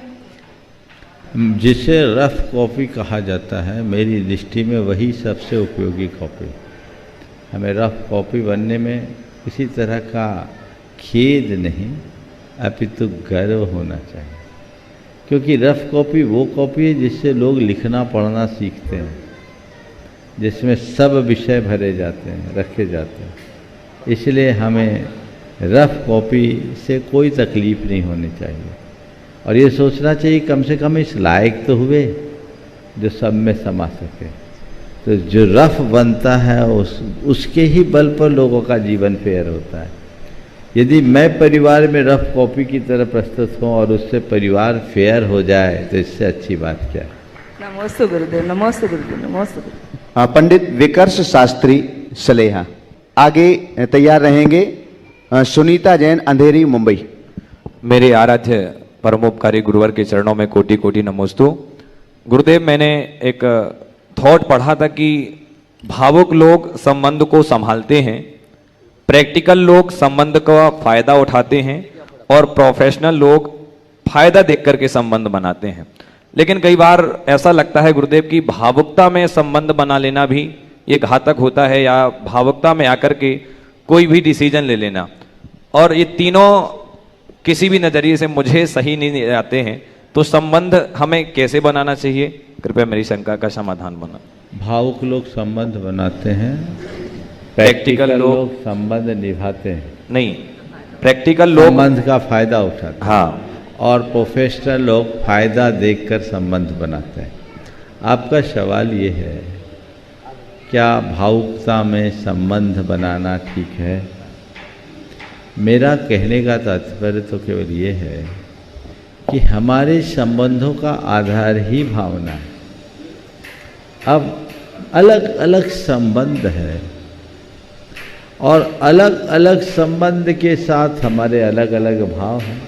जिसे रफ कॉपी कहा जाता है, मेरी दृष्टि में वही सबसे उपयोगी कॉपी। हमें रफ कॉपी बनने में किसी तरह का खेद नहीं, अपितु गर्व होना चाहिए, क्योंकि रफ कॉपी वो कॉपी है जिससे लोग लिखना पढ़ना सीखते हैं, जिसमें सब विषय भरे जाते हैं, रखे जाते हैं। इसलिए हमें रफ कॉपी से कोई तकलीफ नहीं होनी चाहिए और ये सोचना चाहिए कम से कम इस लायक तो हुए जो सब में समा सके। तो जो रफ बनता है उसके ही बल पर लोगों का जीवन फेयर होता है। यदि मैं परिवार में रफ कॉपी की तरह प्रस्तुत हूँ और उससे परिवार फेयर हो जाए तो इससे अच्छी बात क्या है। नमस्ते गुरुदेव, नमस्ते गुरुदेव, नमस्ते गुरुदेव। पंडित विकर्ष शास्त्री सलेहा, आगे तैयार रहेंगे सुनीता जैन अंधेरी मुंबई। मेरे आराध्य परमोपकारी गुरुवर के चरणों में कोटि कोटि नमोस्तु। गुरुदेव, मैंने एक थॉट पढ़ा था कि भावुक लोग संबंध को संभालते हैं, प्रैक्टिकल लोग संबंध का फायदा उठाते हैं और प्रोफेशनल लोग फायदा देख करके संबंध बनाते हैं। लेकिन कई बार ऐसा लगता है गुरुदेव कि भावुकता में संबंध बना लेना भी ये घातक होता है, या भावुकता में आकर के कोई भी डिसीजन ले लेना, और ये तीनों किसी भी नजरिए से मुझे सही नहीं आते हैं। तो संबंध हमें कैसे बनाना चाहिए? कृपया मेरी शंका का समाधान बना। भावुक लोग संबंध बनाते हैं, प्रैक्टिकल लोग संबंध निभाते हैं। नहीं, प्रैक्टिकल लोग संबंध का फायदा उठाते हैं, हाँ, और प्रोफेशनल लोग फायदा देखकर संबंध बनाते हैं। आपका सवाल ये है, क्या भावुकता में संबंध बनाना ठीक है? मेरा कहने का तात्पर्य तो केवल ये है कि हमारे संबंधों का आधार ही भावना है। अब अलग अलग संबंध है और अलग अलग संबंध के साथ हमारे अलग अलग भाव हैं।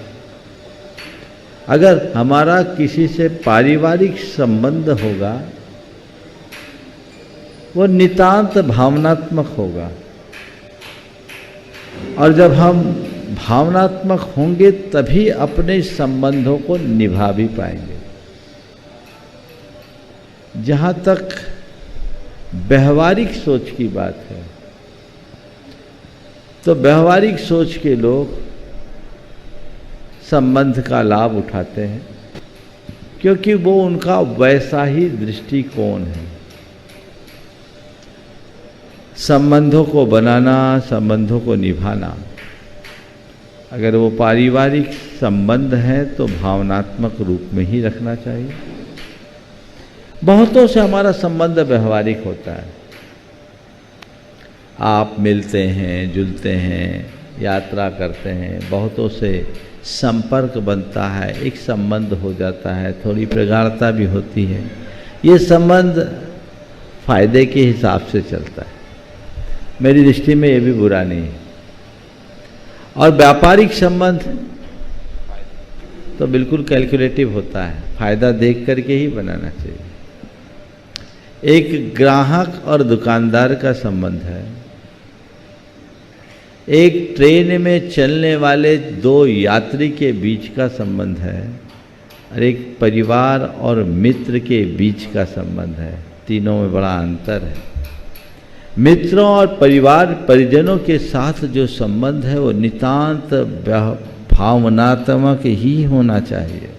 अगर हमारा किसी से पारिवारिक संबंध होगा वो नितांत भावनात्मक होगा, और जब हम भावनात्मक होंगे तभी अपने संबंधों को निभा भी पाएंगे। जहाँ तक व्यवहारिक सोच की बात है, तो व्यवहारिक सोच के लोग संबंध का लाभ उठाते हैं क्योंकि वो उनका वैसा ही दृष्टिकोण है। संबंधों को बनाना, संबंधों को निभाना, अगर वो पारिवारिक संबंध है तो भावनात्मक रूप में ही रखना चाहिए। बहुतों से हमारा संबंध व्यवहारिक होता है। आप मिलते हैं, जुलते हैं, यात्रा करते हैं, बहुतों से संपर्क बनता है, एक संबंध हो जाता है, थोड़ी प्रगाढ़ता भी होती है। ये संबंध फायदे के हिसाब से चलता है, मेरी दृष्टि में ये भी बुरा नहीं है। और व्यापारिक संबंध तो बिल्कुल कैलकुलेटिव होता है, फायदा देख करके ही बनाना चाहिए। एक ग्राहक और दुकानदार का संबंध है, एक ट्रेन में चलने वाले दो यात्री के बीच का संबंध है, और एक परिवार और मित्र के बीच का संबंध है। तीनों में बड़ा अंतर है। मित्रों और परिवार परिजनों के साथ जो संबंध है वो नितांत भावनात्मक ही होना चाहिए।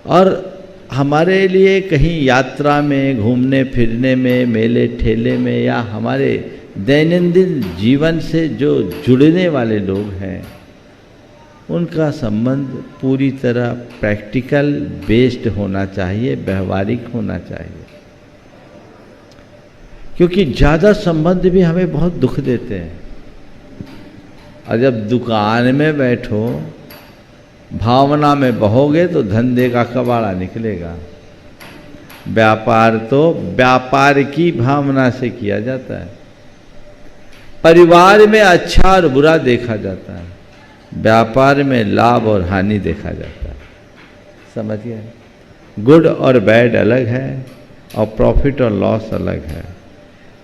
और हमारे लिए कहीं यात्रा में, घूमने फिरने में, मेले ठेले में, या हमारे दैनंदिन जीवन से जो जुड़ने वाले लोग हैं, उनका संबंध पूरी तरह प्रैक्टिकल बेस्ड होना चाहिए, व्यवहारिक होना चाहिए। क्योंकि ज़्यादा संबंध भी हमें बहुत दुख देते हैं। और जब दुकान में बैठो, भावना में बहोगे तो धंधे का कबाड़ा निकलेगा। व्यापार तो व्यापार की भावना से किया जाता है। परिवार में अच्छा और बुरा देखा जाता है, व्यापार में लाभ और हानि देखा जाता है। समझिए, गुड और बैड अलग है और प्रॉफिट और लॉस अलग है।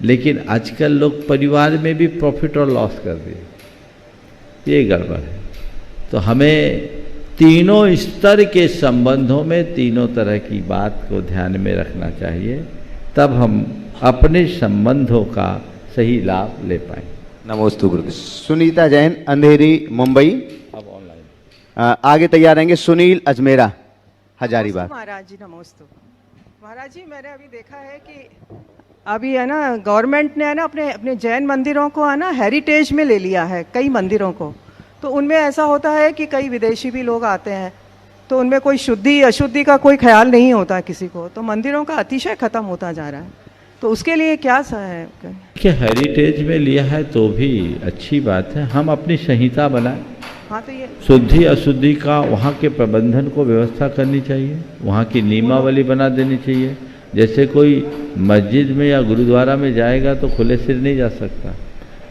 लेकिन आजकल लोग परिवार में भी प्रॉफिट और लॉस कर दिए, ये गड़बड़ है। तो हमें तीनों स्तर के संबंधों में तीनों तरह की बात को ध्यान में रखना चाहिए, तब हम अपने संबंधों का सही लाभ ले पाएंगे। नमोस्तु गुरुदेव। सुनीता जैन, अंधेरी, मुंबई। अब ऑनलाइन आगे तैयार रहेंगे। सुनील अजमेरा, हजारीबाग। महाराज जी नमोस्तु। महाराज जी, मैंने अभी देखा है कि अभी है ना, गवर्नमेंट ने है ना अपने जैन मंदिरों को है ना हेरिटेज में ले लिया है, कई मंदिरों को। तो उनमें ऐसा होता है कि कई विदेशी भी लोग आते हैं, तो उनमें कोई शुद्धि अशुद्धि का कोई ख्याल नहीं होता किसी को, तो मंदिरों का अतिशय खत्म होता जा रहा है। तो उसके लिए क्या है कि हेरिटेज में लिया है तो भी अच्छी बात है। हम अपनी संहिता बनाएं। हाँ, तो ये शुद्धि अशुद्धि का वहाँ के प्रबंधन को व्यवस्था करनी चाहिए, वहाँ की नियमावली बना देनी चाहिए। जैसे कोई मस्जिद में या गुरुद्वारा में जाएगा तो खुले सिर नहीं जा सकता,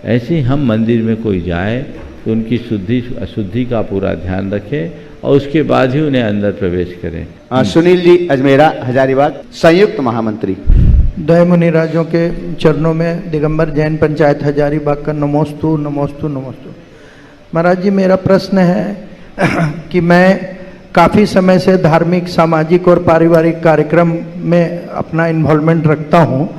ऐसे ही हम मंदिर में कोई जाए तो उनकी शुद्धि अशुद्धि का पूरा ध्यान रखें और उसके बाद ही उन्हें अंदर प्रवेश करें। सुनील जी अजमेरा, हजारीबाग, संयुक्त महामंत्री। दय मुनि राजों के चरणों में दिगंबर जैन पंचायत हजारीबाग का नमोस्तु नमोस्तु नमोस्तु। महाराज जी, मेरा प्रश्न है कि मैं काफ़ी समय से धार्मिक, सामाजिक और पारिवारिक कार्यक्रम में अपना इन्वॉल्वमेंट रखता हूँ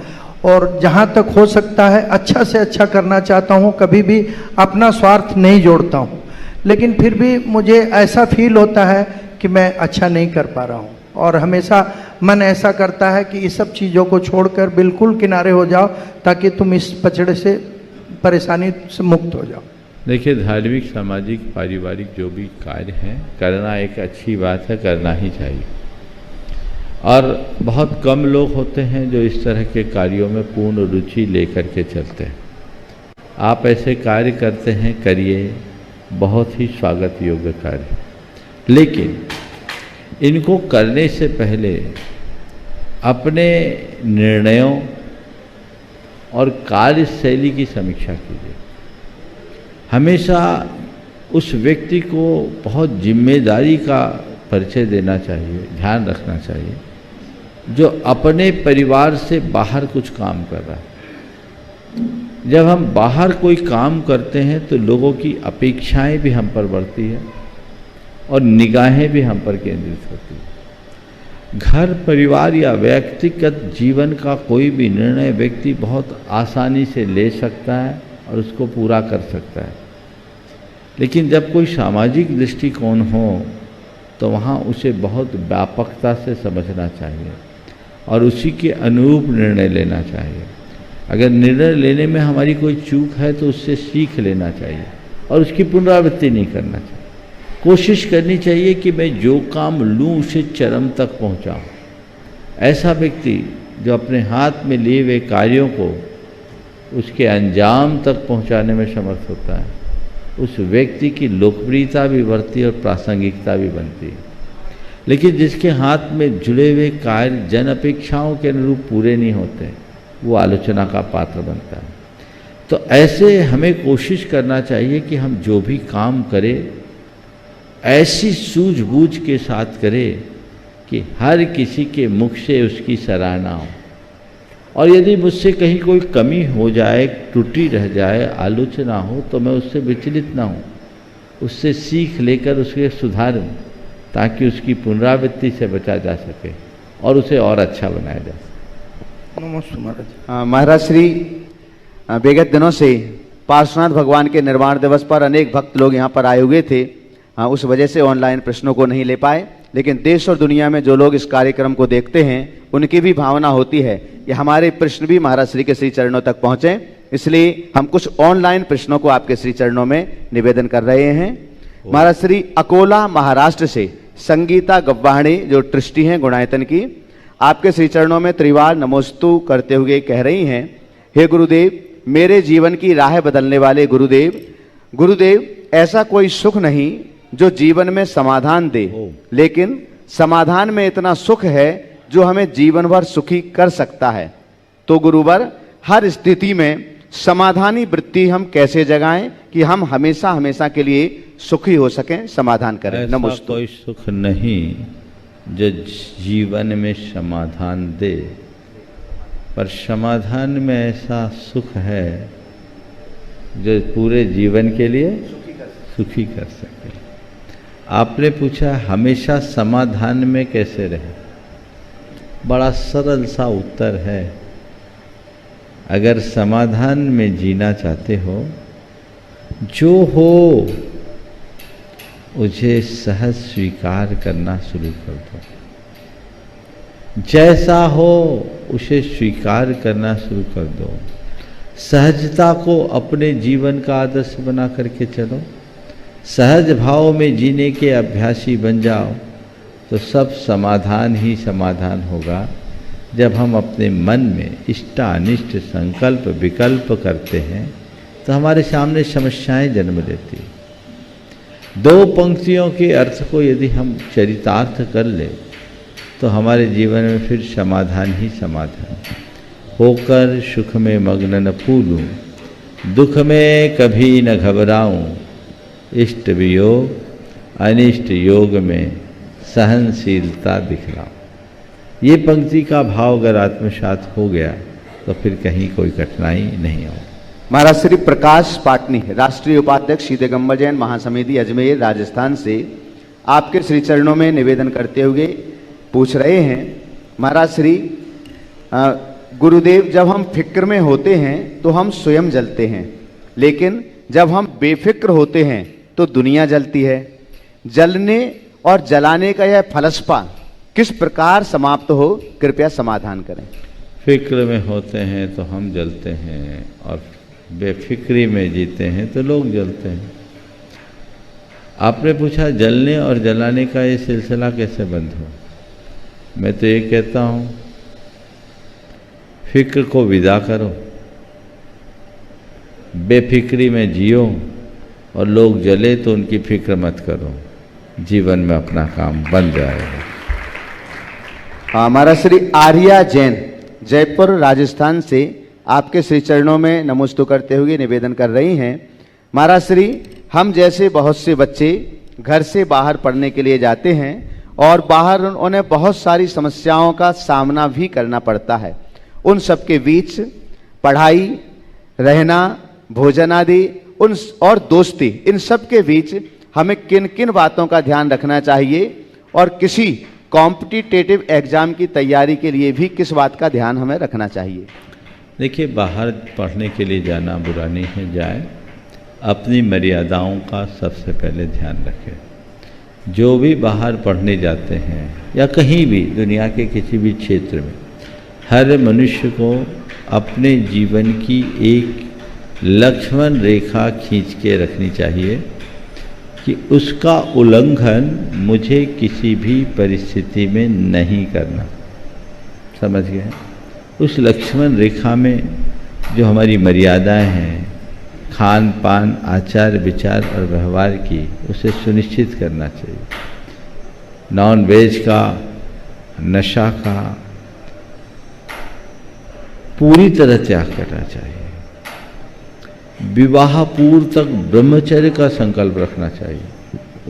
और जहाँ तक हो सकता है अच्छा से अच्छा करना चाहता हूँ, कभी भी अपना स्वार्थ नहीं जोड़ता हूँ। लेकिन फिर भी मुझे ऐसा फील होता है कि मैं अच्छा नहीं कर पा रहा हूँ और हमेशा मन ऐसा करता है कि इस सब चीज़ों को छोड़कर बिल्कुल किनारे हो जाओ ताकि तुम इस पचड़े से, परेशानी से मुक्त हो जाओ। देखिए, धार्मिक, सामाजिक, पारिवारिक जो भी कार्य हैं, करना एक अच्छी बात है, करना ही चाहिए। और बहुत कम लोग होते हैं जो इस तरह के कार्यों में पूर्ण रुचि लेकर के चलते हैं। आप ऐसे कार्य करते हैं, करिए, बहुत ही स्वागत योग्य कार्य। लेकिन इनको करने से पहले अपने निर्णयों और कार्यशैली की समीक्षा कीजिए। हमेशा उस व्यक्ति को बहुत जिम्मेदारी का परिचय देना चाहिए, ध्यान रखना चाहिए, जो अपने परिवार से बाहर कुछ काम कर रहा है। जब हम बाहर कोई काम करते हैं तो लोगों की अपेक्षाएं भी हम पर बढ़ती है और निगाहें भी हम पर केंद्रित होती है। घर, परिवार या व्यक्तिगत जीवन का कोई भी निर्णय व्यक्ति बहुत आसानी से ले सकता है और उसको पूरा कर सकता है। लेकिन जब कोई सामाजिक दृष्टिकोण हो तो वहाँ उसे बहुत व्यापकता से समझना चाहिए और उसी के अनुरूप निर्णय लेना चाहिए। अगर निर्णय लेने में हमारी कोई चूक है तो उससे सीख लेना चाहिए और उसकी पुनरावृत्ति नहीं करना चाहिए। कोशिश करनी चाहिए कि मैं जो काम लूँ उसे चरम तक पहुँचाऊँ। ऐसा व्यक्ति जो अपने हाथ में लिए हुए कार्यों को उसके अंजाम तक पहुँचाने में समर्थ होता है, उस व्यक्ति की लोकप्रियता भी बढ़ती है और प्रासंगिकता भी बनती है। लेकिन जिसके हाथ में जुड़े हुए कार्य जन अपेक्षाओं के अनुरूप पूरे नहीं होते, वो आलोचना का पात्र बनता है। तो ऐसे हमें कोशिश करना चाहिए कि हम जो भी काम करें ऐसी सूझबूझ के साथ करें कि हर किसी के मुख से उसकी सराहना हो। और यदि मुझसे कहीं कोई कमी हो जाए, त्रुटि रह जाए, आलोचना हो, तो मैं उससे विचलित ना हूँ, उससे सीख लेकर उसके सुधारूँ ताकि उसकी पुनरावृत्ति से बचा जा सके और उसे और अच्छा बनाया जा सके। नमस्ते महाराज। महाराज श्री विगत दिनों से पार्श्वनाथ भगवान के निर्वाण दिवस पर अनेक भक्त लोग यहाँ पर आए हुए थे। उस वजह से ऑनलाइन प्रश्नों को नहीं ले पाए, लेकिन देश और दुनिया में जो लोग इस कार्यक्रम को देखते हैं उनकी भी भावना होती है कि हमारे प्रश्न भी महाराज श्री के श्री चरणों तक पहुँचे। इसलिए हम कुछ ऑनलाइन प्रश्नों को आपके श्री चरणों में निवेदन कर रहे हैं। महाराज श्री अकोला महाराष्ट्र से संगीता गव्वाणी जो ट्रस्टी हैं गुणायतन की, आपके श्री चरणों में त्रिवार नमोस्तु करते हुए कह रही हैं, हे गुरुदेव, मेरे जीवन की राह बदलने वाले गुरुदेव, ऐसा कोई सुख नहीं जो जीवन में समाधान दे, लेकिन समाधान में इतना सुख है जो हमें जीवन भर सुखी कर सकता है। तो गुरुवर, हर स्थिति में समाधानी वृत्ति हम कैसे जगाएं कि हम हमेशा हमेशा के लिए सुखी हो सकें, समाधान करें। ऐसा नमस्ते। कोई सुख नहीं जो जीवन में समाधान दे, पर समाधान में ऐसा सुख है जो पूरे जीवन के लिए सुखी कर सके। आपने पूछा हमेशा समाधान में कैसे रहे, बड़ा सरल सा उत्तर है। अगर समाधान में जीना चाहते हो, जो हो उसे सहज स्वीकार करना शुरू कर दो। जैसा हो उसे स्वीकार करना शुरू कर दो। सहजता को अपने जीवन का आदर्श बना करके चलो। सहज भाव में जीने के अभ्यासी बन जाओ तो सब समाधान ही समाधान होगा। जब हम अपने मन में इष्टानिष्ट संकल्प विकल्प करते हैं तो हमारे सामने समस्याएं जन्म लेती। दो पंक्तियों के अर्थ को यदि हम चरितार्थ कर ले तो हमारे जीवन में फिर समाधान ही समाधान। होकर सुख में मग्न न फूलूं, दुख में कभी न घबराऊं, इष्ट वियोग अनिष्ट योग में सहनशीलता दिखलाऊं। ये पंक्ति का भाव अगर आत्मसात हो गया तो फिर कहीं कोई कठिनाई नहीं होगी। महाराज श्री प्रकाश पाटनी, राष्ट्रीय उपाध्यक्ष श्री दिगंबर जैन महासमिति अजमेर राजस्थान से, आपके श्री चरणों में निवेदन करते हुए पूछ रहे हैं, महाराज श्री गुरुदेव, जब हम फिक्र में होते हैं तो हम स्वयं जलते हैं, लेकिन जब हम बेफिक्र होते हैं तो दुनिया जलती है। जलने और जलाने का यह फलसफा किस प्रकार समाप्त हो, कृपया समाधान करें। फिक्र में होते हैं तो हम जलते हैं और बेफिक्री में जीते हैं तो लोग जलते हैं। आपने पूछा जलने और जलाने का ये सिलसिला कैसे बंद हो। मैं तो ये कहता हूँ, फिक्र को विदा करो, बेफिक्री में जियो, और लोग जले तो उनकी फिक्र मत करो, जीवन में अपना काम बन जाएगा। हमारा श्री आर्या जैन, जयपुर राजस्थान से, आपके श्री चरणों में नमस्ते करते हुए निवेदन कर रही हैं, महाराज श्री, हम जैसे बहुत से बच्चे घर से बाहर पढ़ने के लिए जाते हैं और बाहर उन्हें बहुत सारी समस्याओं का सामना भी करना पड़ता है। उन सब के बीच पढ़ाई, रहना, भोजन आदि उन और दोस्ती, इन सब के बीच हमें किन किन बातों का ध्यान रखना चाहिए और किसी कॉम्पिटिटिव एग्जाम की तैयारी के लिए भी किस बात का ध्यान हमें रखना चाहिए। देखिए, बाहर पढ़ने के लिए जाना बुरा नहीं है, जाए, अपनी मर्यादाओं का सबसे पहले ध्यान रखें। जो भी बाहर पढ़ने जाते हैं या कहीं भी दुनिया के किसी भी क्षेत्र में, हर मनुष्य को अपने जीवन की एक लक्ष्मण रेखा खींच के रखनी चाहिए कि उसका उल्लंघन मुझे किसी भी परिस्थिति में नहीं करना। समझ गए? उस लक्ष्मण रेखा में जो हमारी मर्यादाएं हैं, खान पान, आचार विचार और व्यवहार की, उसे सुनिश्चित करना चाहिए। नॉन वेज का, नशा का पूरी तरह त्याग करना चाहिए। विवाह पूर्व तक ब्रह्मचर्य का संकल्प रखना चाहिए।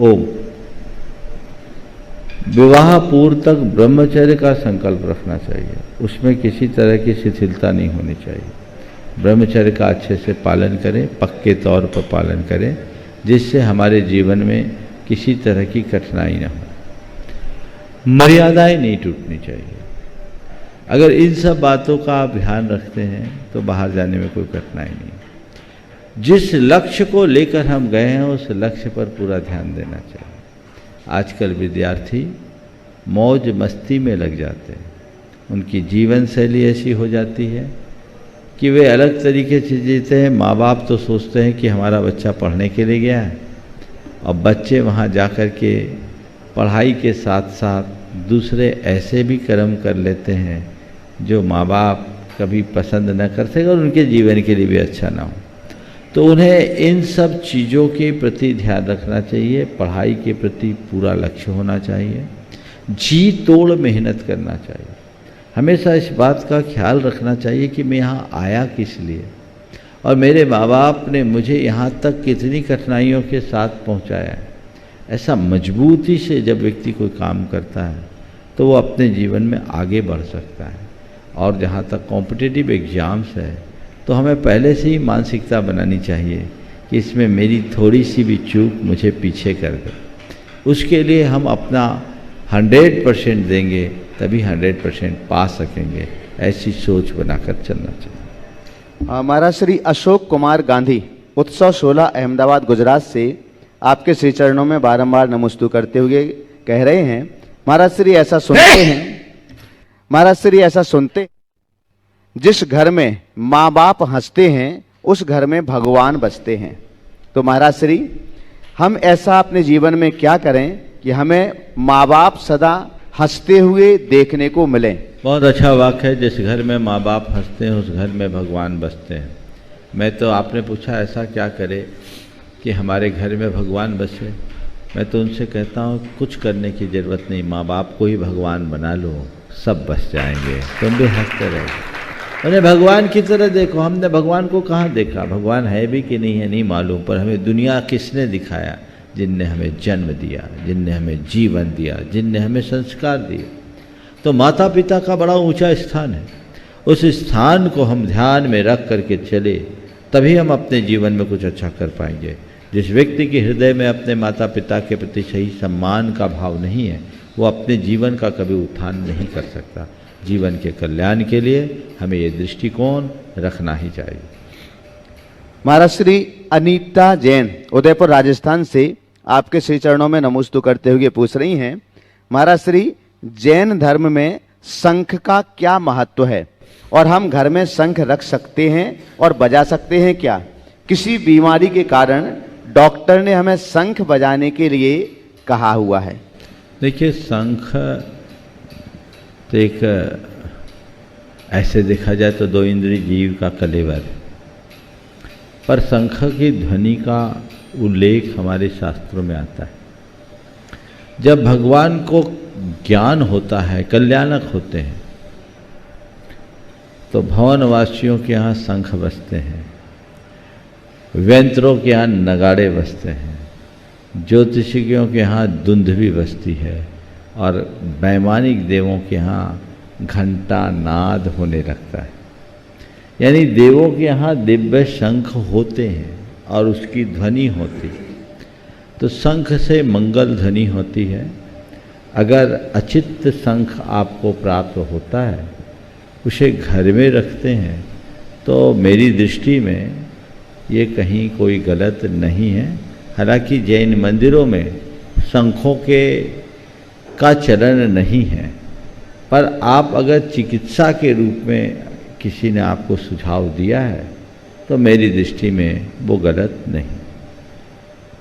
ओम। विवाह पूर्व तक ब्रह्मचर्य का संकल्प रखना चाहिए, उसमें किसी तरह की शिथिलता नहीं होनी चाहिए। ब्रह्मचर्य का अच्छे से पालन करें, पक्के तौर पर पालन करें, जिससे हमारे जीवन में किसी तरह की कठिनाई न हो। मर्यादाएं नहीं टूटनी चाहिए। अगर इन सब बातों का आप ध्यान रखते हैं तो बाहर जाने में कोई कठिनाई नहीं। जिस लक्ष्य को लेकर हम गए हैं उस लक्ष्य पर पूरा ध्यान देना चाहिए। आजकल विद्यार्थी मौज मस्ती में लग जाते हैं, उनकी जीवन शैली ऐसी हो जाती है कि वे अलग तरीके से जीते हैं। माँ बाप तो सोचते हैं कि हमारा बच्चा पढ़ने के लिए गया है, और बच्चे वहाँ जाकर के पढ़ाई के साथ साथ दूसरे ऐसे भी कर्म कर लेते हैं जो माँ बाप कभी पसंद न कर सके और उनके जीवन के लिए भी अच्छा ना हो। तो उन्हें इन सब चीज़ों के प्रति ध्यान रखना चाहिए, पढ़ाई के प्रति पूरा लक्ष्य होना चाहिए, जी तोड़ मेहनत करना चाहिए। हमेशा इस बात का ख्याल रखना चाहिए कि मैं यहाँ आया किस लिए और मेरे माँ बाप ने मुझे यहाँ तक कितनी कठिनाइयों के साथ पहुँचाया है। ऐसा मजबूती से जब व्यक्ति कोई काम करता है तो वो अपने जीवन में आगे बढ़ सकता है। और जहाँ तक कॉम्पिटिटिव एग्ज़ाम्स है तो हमें पहले से ही मानसिकता बनानी चाहिए कि इसमें मेरी थोड़ी सी भी चूक मुझे पीछे कर दे। उसके लिए हम अपना 100% देंगे, तभी 100% पा सकेंगे। ऐसी सोच बनाकर चलना चाहिए। हमारा श्री अशोक कुमार गांधी, उत्सव 16, अहमदाबाद, गुजरात से आपके श्री चरणों में बारंबार नमस्तु करते हुए कह रहे हैं, महाराज श्री ऐसा सुनते हैं, महाराज श्री ऐसा सुनते, जिस घर में माँ बाप हंसते हैं उस घर में भगवान बसते हैं। तो महाराज श्री हम ऐसा अपने जीवन में क्या करें कि हमें माँ बाप सदा हंसते हुए देखने को मिले? बहुत अच्छा वाक्य है, जिस घर में माँ बाप हंसते हैं उस घर में भगवान बसते हैं। मैं तो आपने पूछा ऐसा क्या करे कि हमारे घर में भगवान बसे। मैं तो उनसे कहता हूँ कुछ करने की ज़रूरत नहीं, माँ बाप को ही भगवान बना लो, सब बस जाएंगे, तुम भी हंसते रहो। उन्हें भगवान की तरह देखो। हमने भगवान को कहाँ देखा, भगवान है भी कि नहीं है नहीं मालूम, पर हमें दुनिया किसने दिखाया? जिनने हमें जन्म दिया, जिनने हमें जीवन दिया, जिनने हमें संस्कार दिए। तो माता पिता का बड़ा ऊंचा स्थान है। उस स्थान को हम ध्यान में रख करके चले, तभी हम अपने जीवन में कुछ अच्छा कर पाएंगे। जिस व्यक्ति के हृदय में अपने माता पिता के प्रति सही सम्मान का भाव नहीं है, वो अपने जीवन का कभी उत्थान नहीं कर सकता। जीवन के कल्याण के लिए हमें ये दृष्टिकोण रखना ही चाहिए। महाराज श्री अनीता जैन, उदयपुर, राजस्थान से आपके श्री चरणों में नमोस्तु करते हुए पूछ रही हैं, महाराज श्री जैन धर्म में शंख का क्या महत्व है और हम घर में शंख रख सकते हैं और बजा सकते हैं क्या? किसी बीमारी के कारण डॉक्टर ने हमें शंख बजाने के लिए कहा हुआ है। देखिए, शंख तो एक ऐसे देखा जाए तो 2 इंद्रिय जीव का कलेवर, पर शंख की ध्वनि का उल्लेख हमारे शास्त्रों में आता है। जब भगवान को ज्ञान होता है, कल्याणक होते हैं, तो भवनवासियों के यहाँ शंख बजते हैं, व्यंतरों के यहाँ नगाड़े बजते हैं, ज्योतिषियों के यहाँ दुंदुभी बजती है, और वैमानिक देवों के यहाँ घंटा नाद होने लगता है। यानी देवों के यहाँ दिव्य शंख होते हैं और उसकी ध्वनि होती है। तो शंख से मंगल ध्वनि होती है। अगर अचित्त शंख आपको प्राप्त होता है, उसे घर में रखते हैं, तो मेरी दृष्टि में ये कहीं कोई गलत नहीं है। हालांकि जैन मंदिरों में शंखों का चलन नहीं है, पर आप अगर चिकित्सा के रूप में किसी ने आपको सुझाव दिया है तो मेरी दृष्टि में वो गलत नहीं।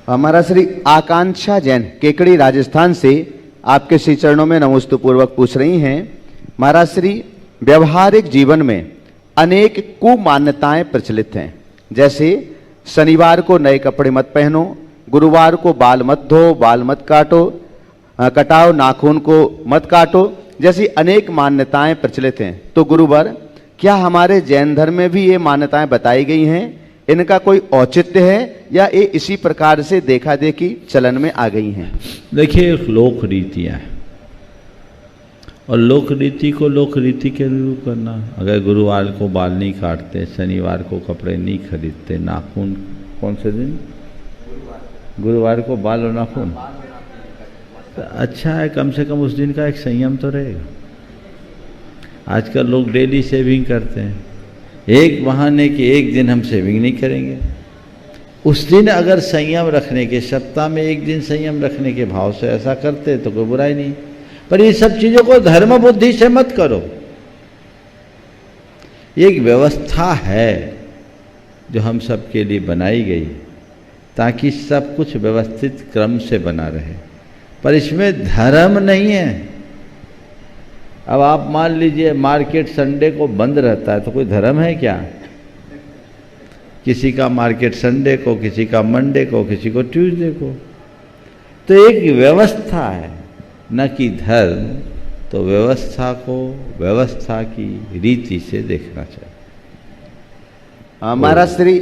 हमारा श्री आकांक्षा जैन केकड़ी राजस्थान से आपके श्री चरणों में नमोस्तु पूर्वक पूछ रही हैं। महाराज श्री, व्यवहारिक जीवन में अनेक कुमान्यताएं प्रचलित हैं, जैसे शनिवार को नए कपड़े मत पहनो, गुरुवार को बाल मत धो, बाल मत काटो, कटाओ, नाखून को मत काटो, जैसी अनेक मान्यताएं प्रचलित हैं। तो गुरुवर, क्या हमारे जैन धर्म में भी ये मान्यताएं बताई गई हैं? इनका कोई औचित्य है या ये इसी प्रकार से देखा देखी चलन में आ गई हैं? देखिए, लोक रीतियाँ हैं और लोक रीति को लोक रीति के अनुरूप करना। अगर गुरुवार को बाल नहीं काटते, शनिवार को कपड़े नहीं खरीदते, नाखून कौन से दिन? गुरुवार को बाल और नाखून, तो अच्छा है, कम से कम उस दिन का एक संयम तो रहेगा। आजकल लोग डेली सेविंग करते हैं, एक बहाने कि एक दिन हम सेविंग नहीं करेंगे। उस दिन अगर संयम रखने के, सप्ताह में एक दिन संयम रखने के भाव से ऐसा करते तो कोई बुराई नहीं। पर ये सब चीज़ों को धर्म बुद्धि से मत करो। ये एक व्यवस्था है जो हम सब के लिए बनाई गई ताकि सब कुछ व्यवस्थित क्रम से बना रहे, पर इसमें धर्म नहीं है। अब आप मान लीजिए मार्केट संडे को बंद रहता है तो कोई धर्म है क्या? किसी का मार्केट संडे को, किसी का मंडे को, किसी को ट्यूसडे को। तो एक व्यवस्था है, न कि धर्म। तो व्यवस्था को व्यवस्था की रीति से देखना चाहिए। हमारा श्री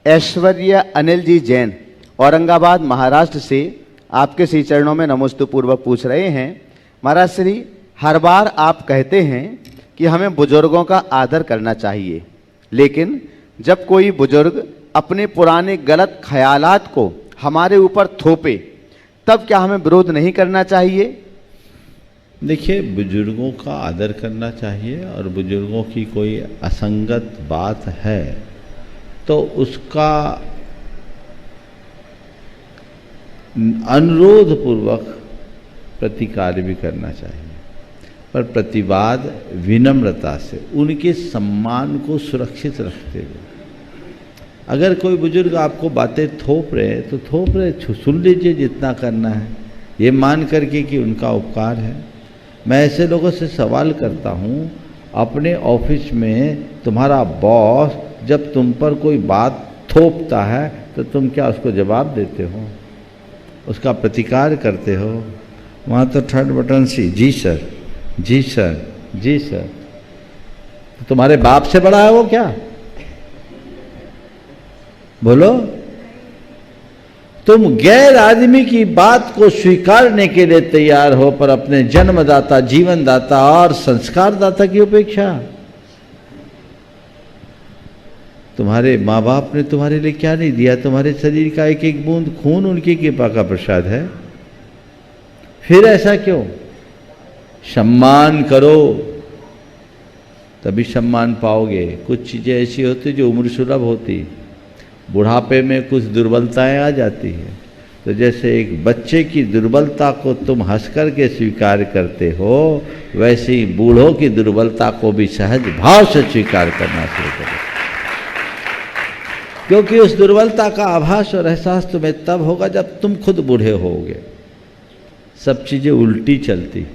ऐश्वर्या अनिल जी जैन औरंगाबाद महाराष्ट्र से आपके श्री चरणों में नमोस्तु पूर्वक पूछ रहे हैं। महाराज श्री, हर बार आप कहते हैं कि हमें बुजुर्गों का आदर करना चाहिए, लेकिन जब कोई बुजुर्ग अपने पुराने गलत ख्यालात को हमारे ऊपर थोपे तब क्या हमें विरोध नहीं करना चाहिए? देखिए, बुजुर्गों का आदर करना चाहिए और बुजुर्गों की कोई असंगत बात है तो उसका अनुरोध पूर्वक प्रतिकार भी करना चाहिए, पर प्रतिवाद विनम्रता से, उनके सम्मान को सुरक्षित रखते हुए। अगर कोई बुजुर्ग आपको बातें थोप रहे तो थोप रहे, सुन लीजिए जितना करना है, ये मान करके कि उनका उपकार है। मैं ऐसे लोगों से सवाल करता हूँ, अपने ऑफिस में तुम्हारा बॉस जब तुम पर कोई बात थोपता है तो तुम क्या उसको जवाब देते हो, उसका प्रतिकार करते हो? वहाँ तो थर्ड बटन सी, जी सर, जी सर, जी सर। तो तुम्हारे बाप से बड़ा है वो क्या? बोलो। तुम गैर आदमी की बात को स्वीकारने के लिए तैयार हो, पर अपने जन्मदाता, जीवनदाता और संस्कारदाता की उपेक्षा। तुम्हारे माँ बाप ने तुम्हारे लिए क्या नहीं दिया? तुम्हारे शरीर का एक एक बूंद खून उनकी कृपा का प्रसाद है। फिर ऐसा क्यों? सम्मान करो, तभी सम्मान पाओगे। कुछ चीज़ें ऐसी होती जो उम्र सुलभ होती, बुढ़ापे में कुछ दुर्बलताएं आ जाती हैं। तो जैसे एक बच्चे की दुर्बलता को तुम हंस कर के स्वीकार करते हो, वैसे ही बूढ़ों की दुर्बलता को भी सहज भाव से स्वीकार करना शुरू करो, क्योंकि उस दुर्बलता का आभास और एहसास तुम्हें तब होगा जब तुम खुद बूढ़े होगे। सब चीज़ें उल्टी चलती।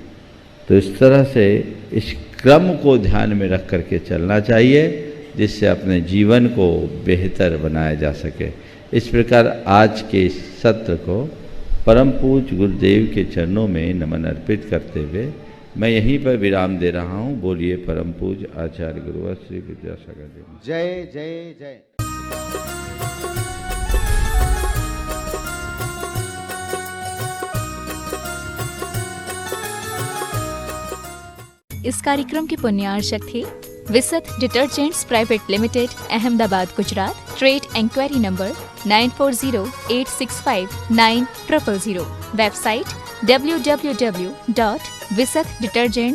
तो इस तरह से इस क्रम को ध्यान में रख करके चलना चाहिए, जिससे अपने जीवन को बेहतर बनाया जा सके। इस प्रकार आज के इस सत्र को परम पूज्य गुरुदेव के चरणों में नमन अर्पित करते हुए मैं यहीं पर विराम दे रहा हूँ। बोलिए परम पूज्य आचार्य गुरुवर श्री विद्यासागर देव। जय जय जय। इस कार्यक्रम के पुण्यार्चक थे Visat detergents private limited, Ahmedabad, Gujarat. Trade inquiry number 9408659000। Website www.visatdetergents